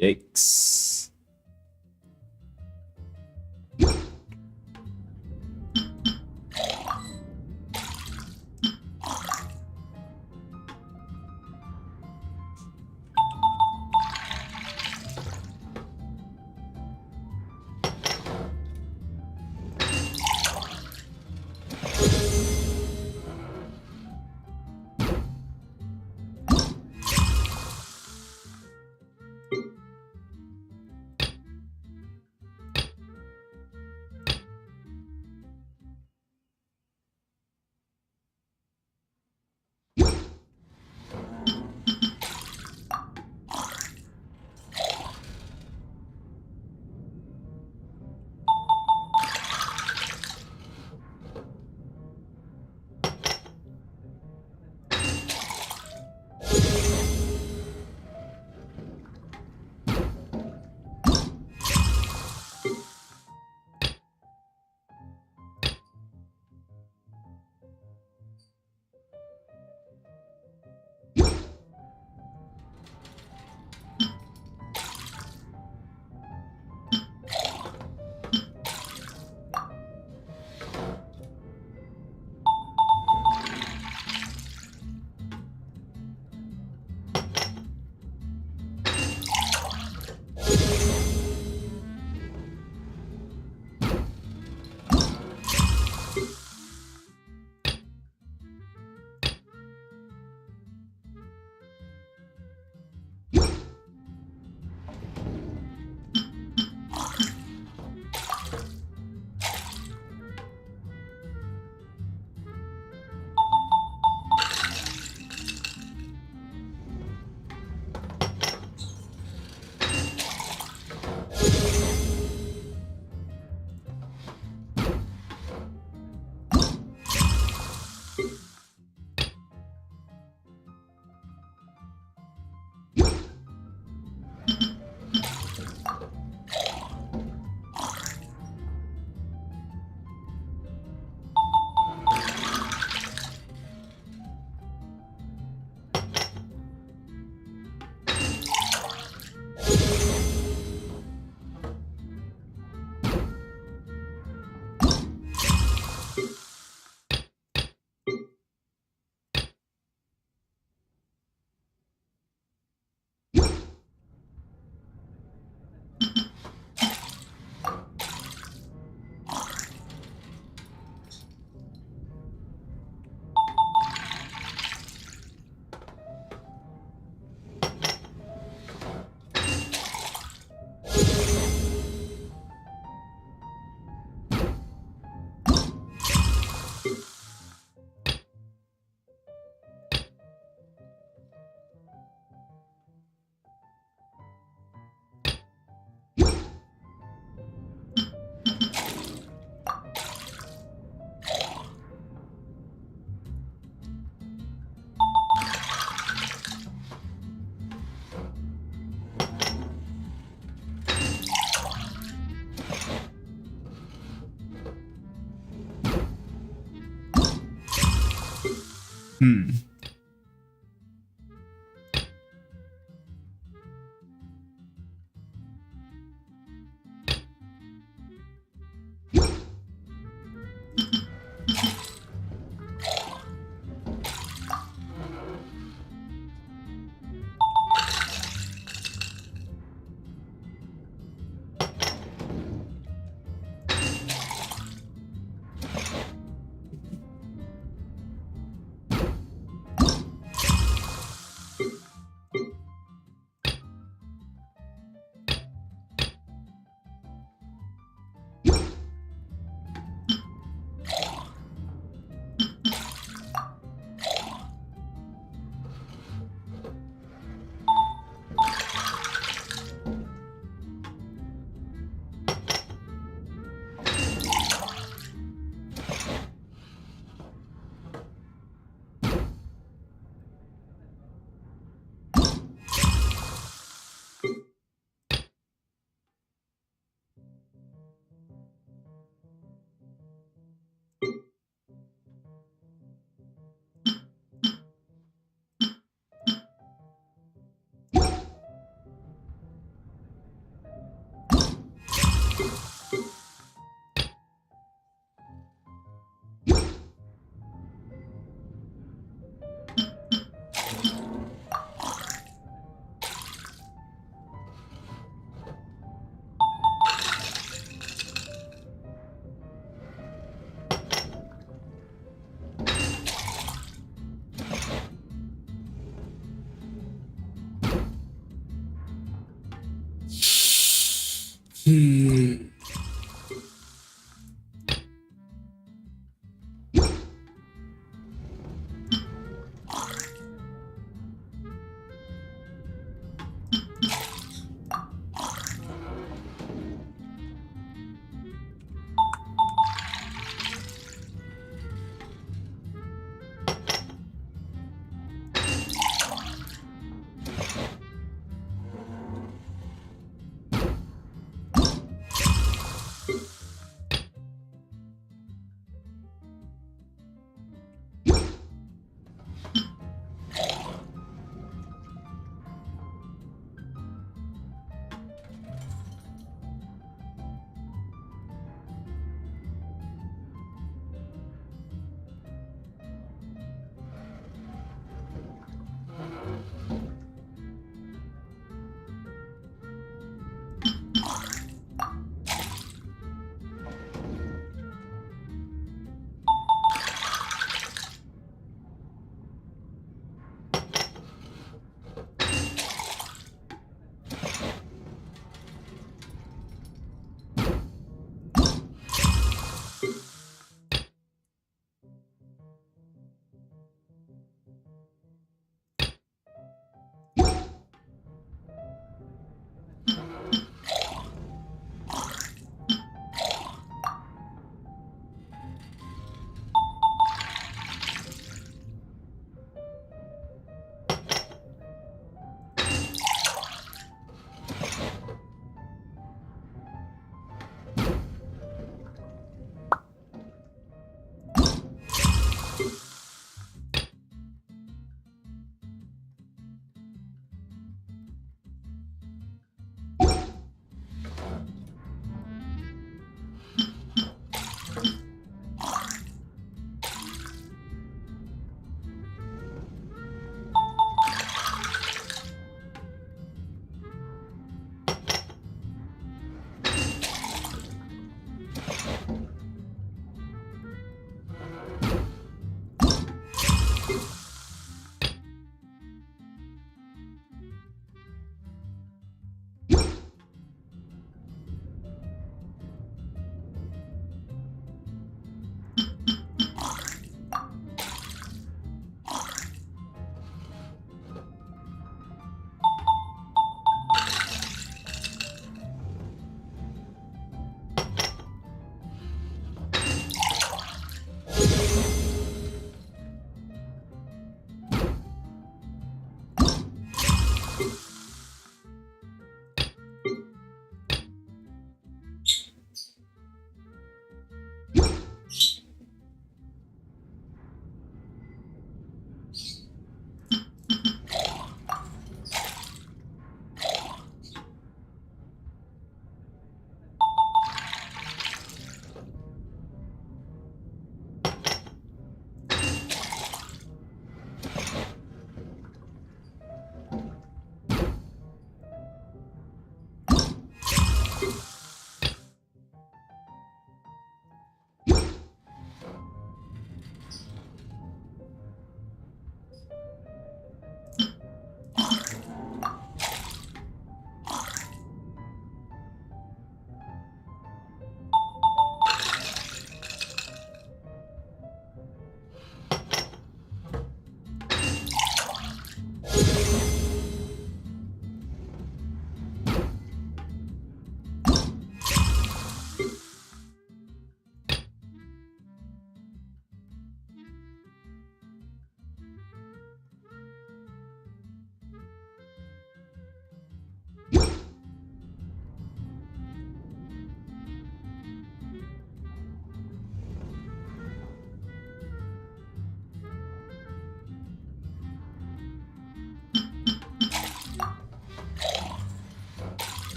Yikes.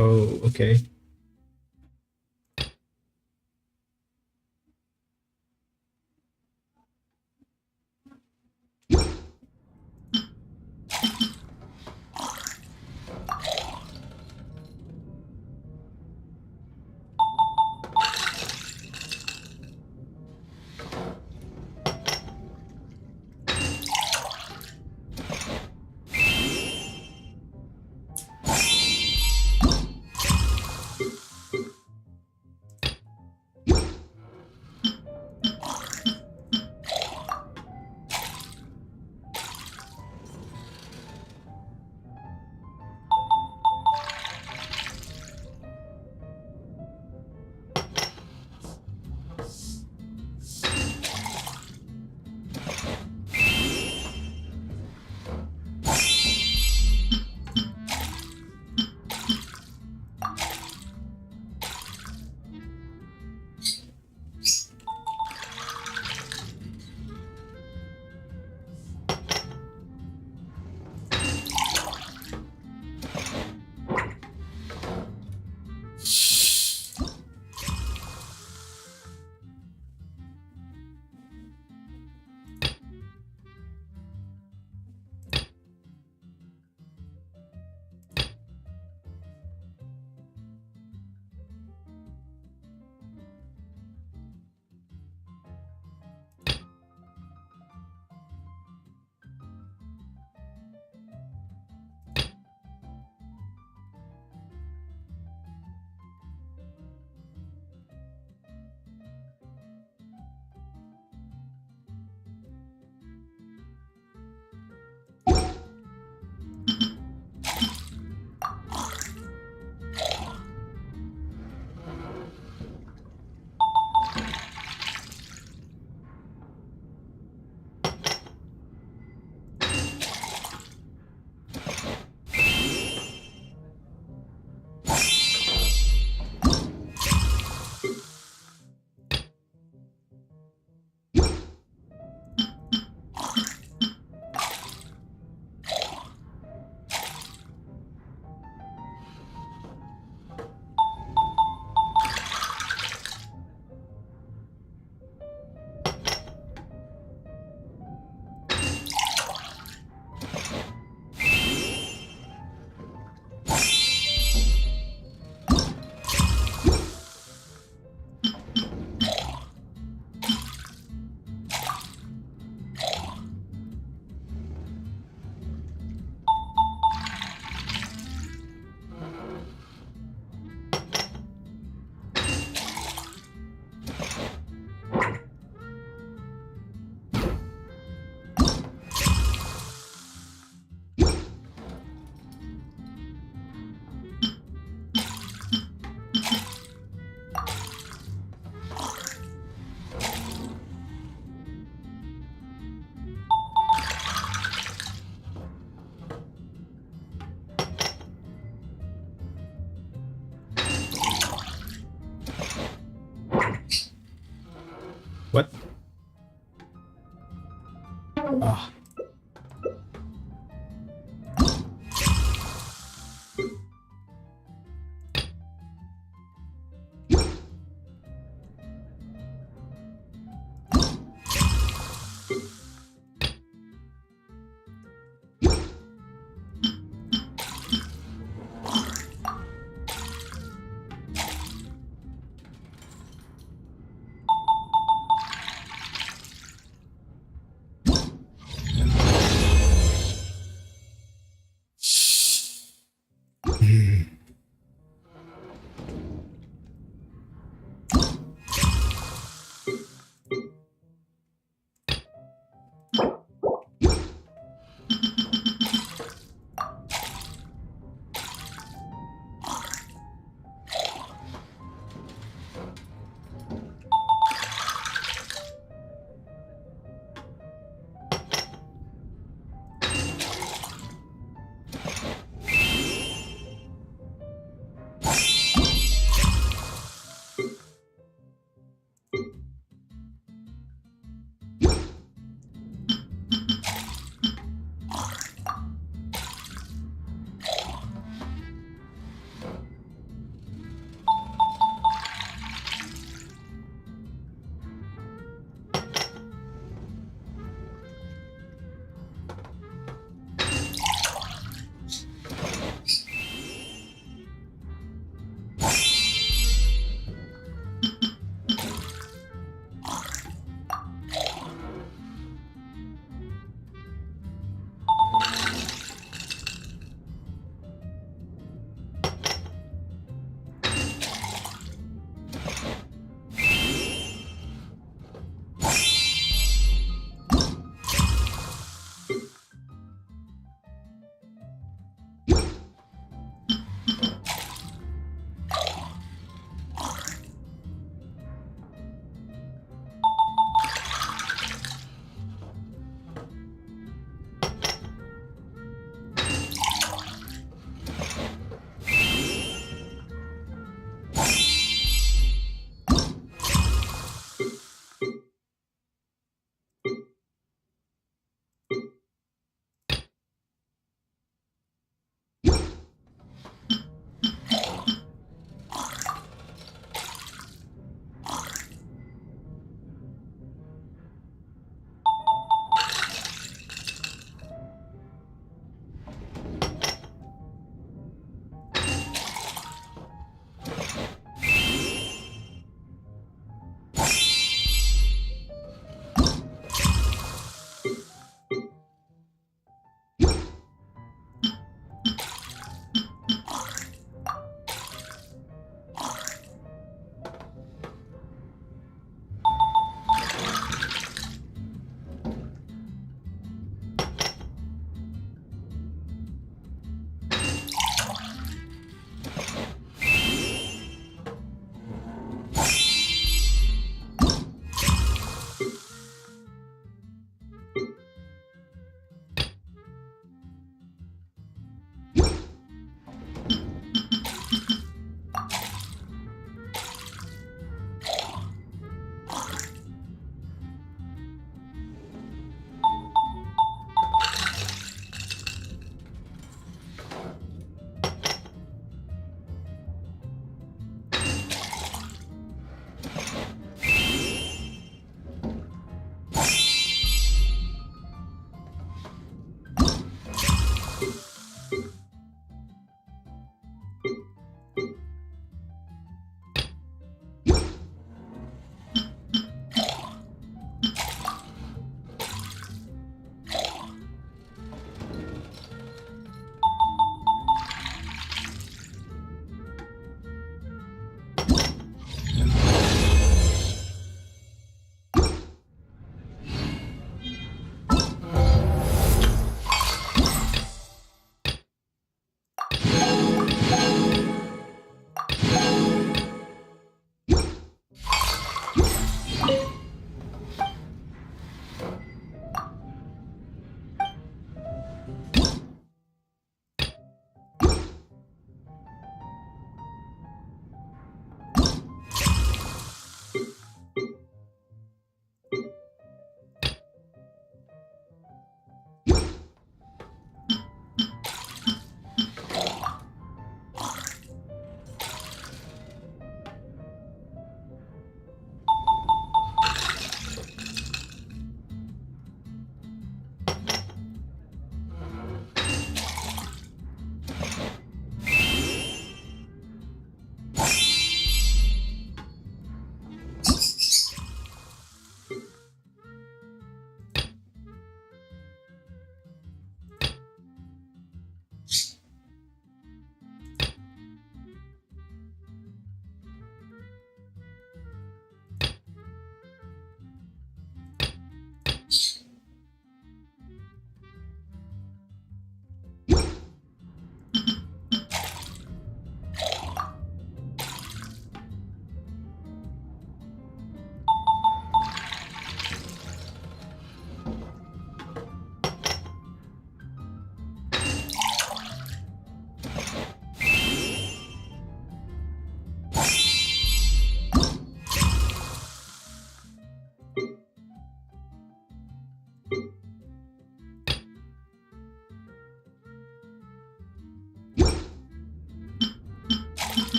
Oh, okay.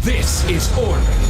This is order.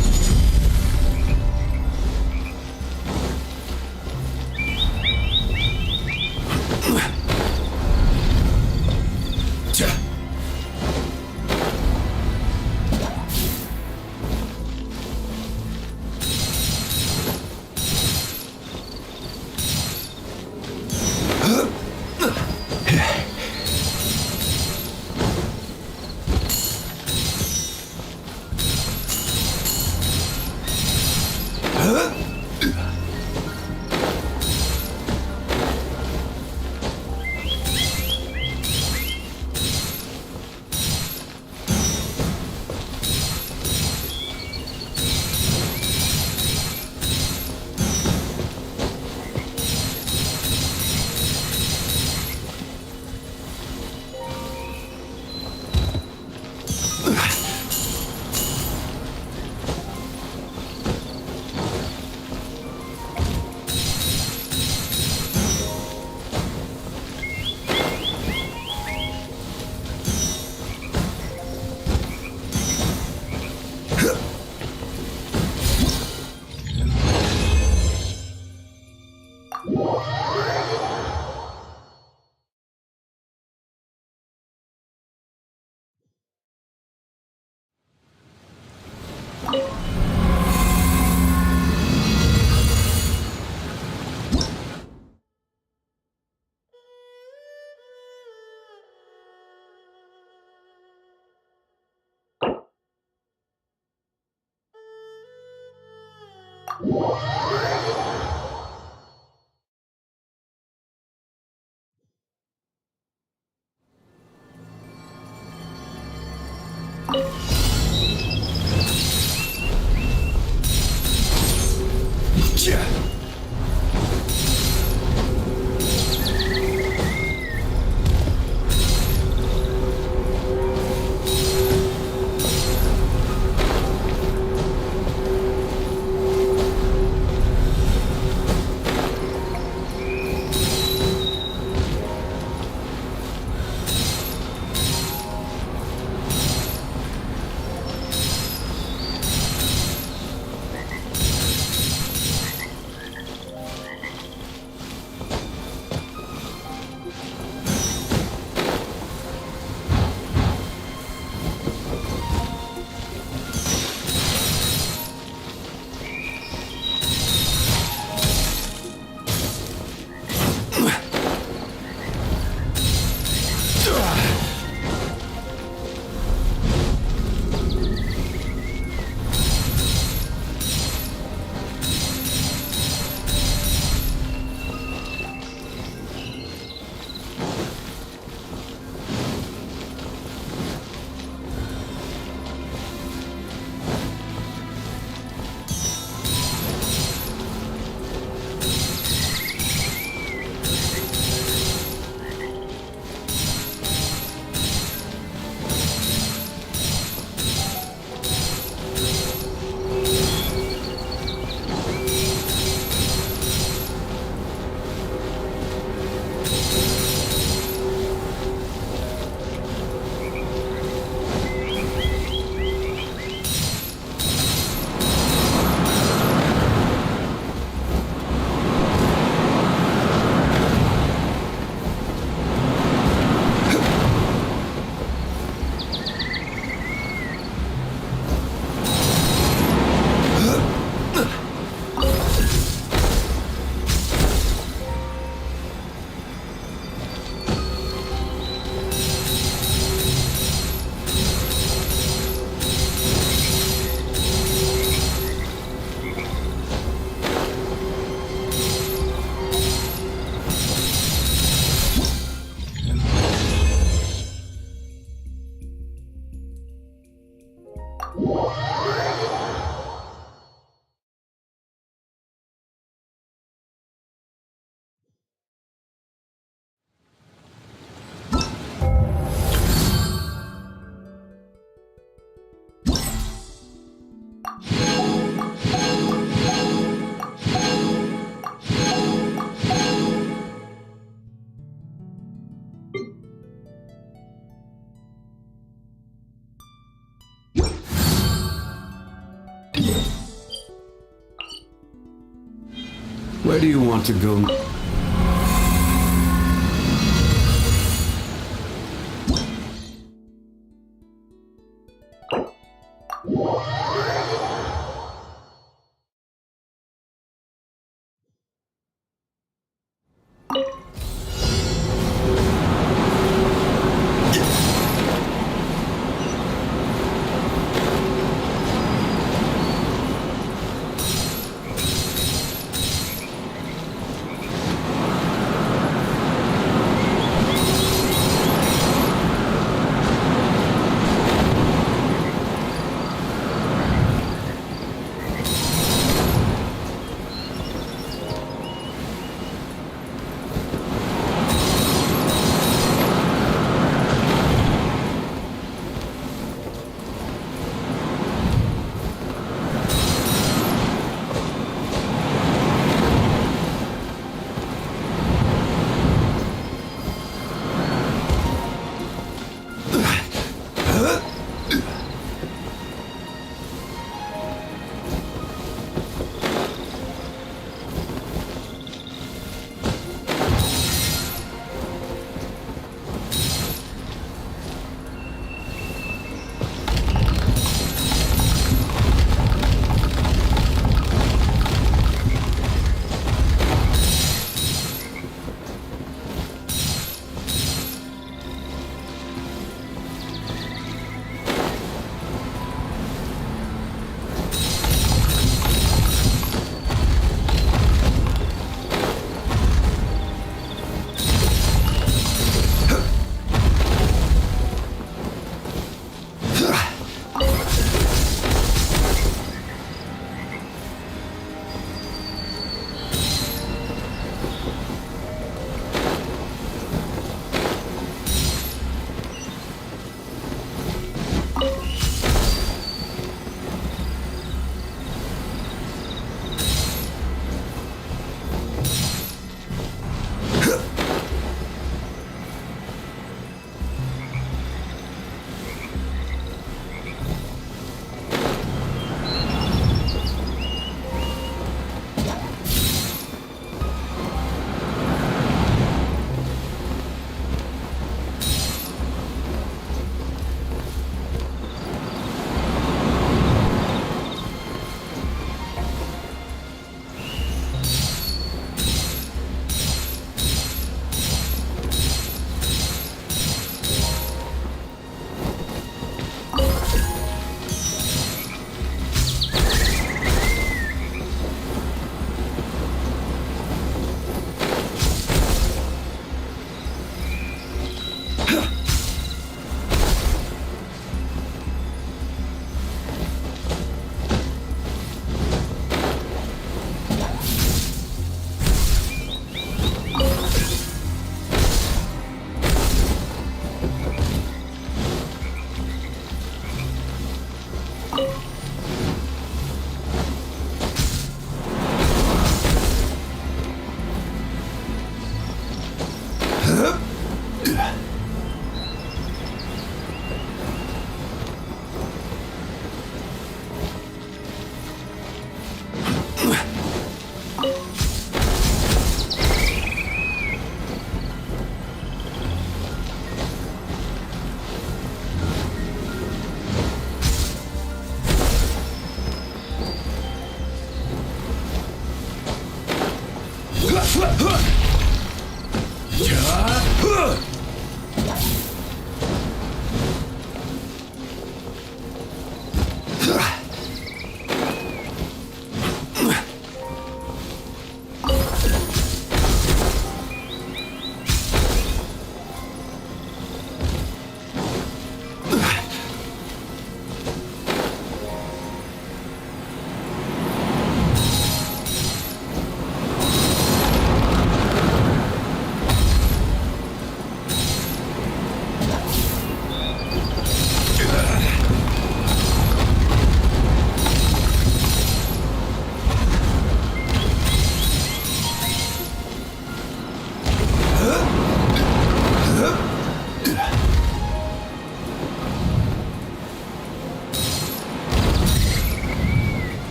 Where do you want to go?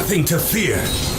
nothing to fear.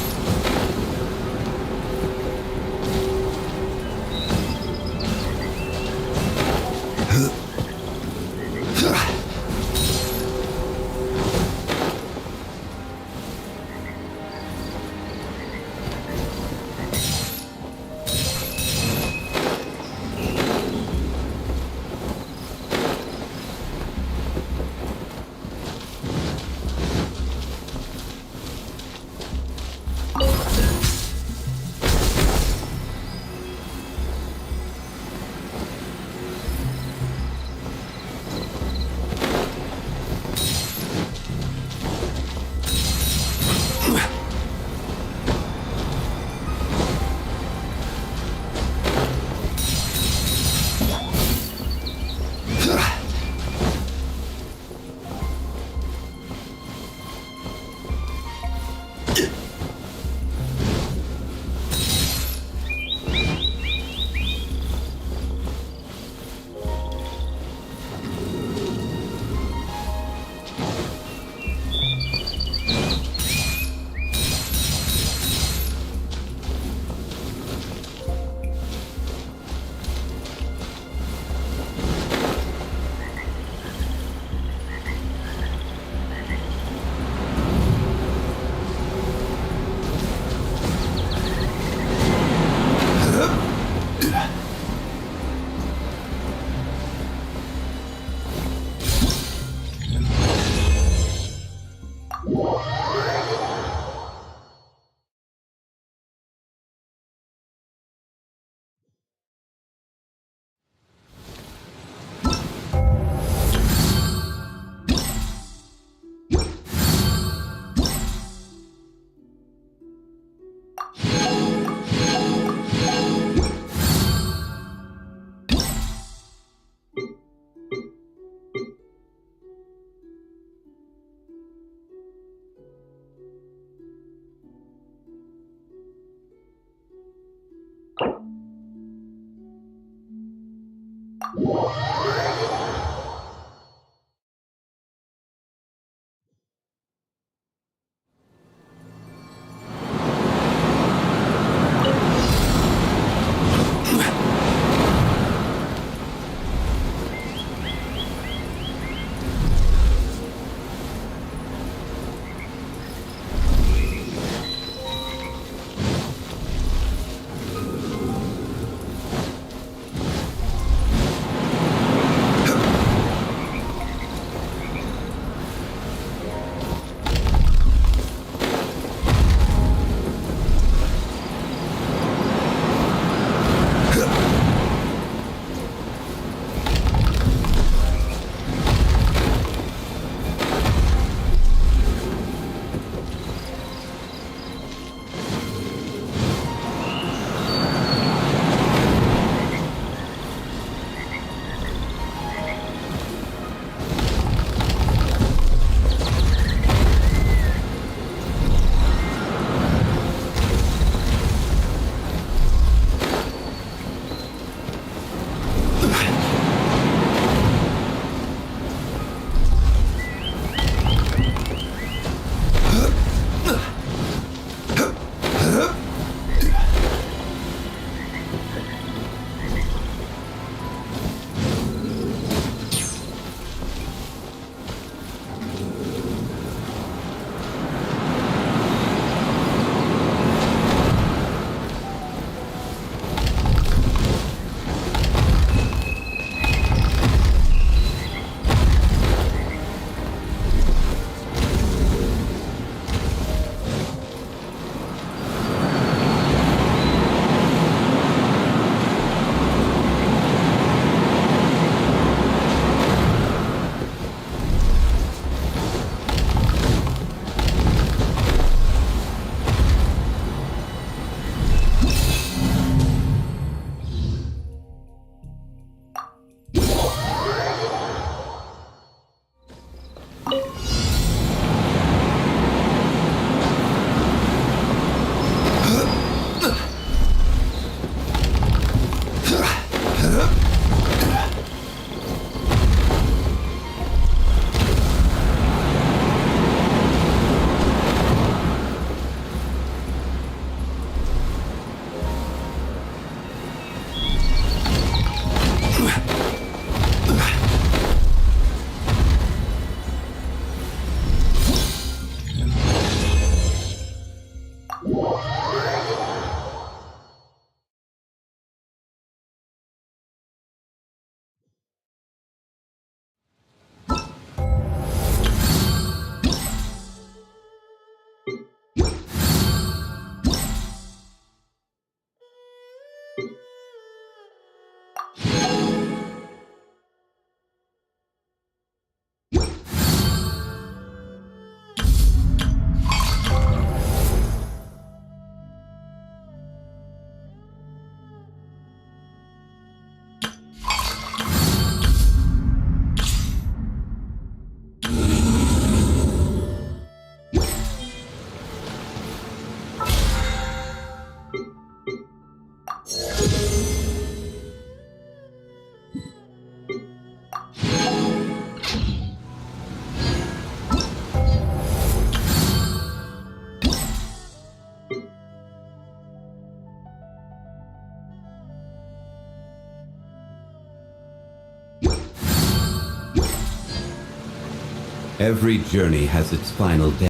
Every journey has its final day.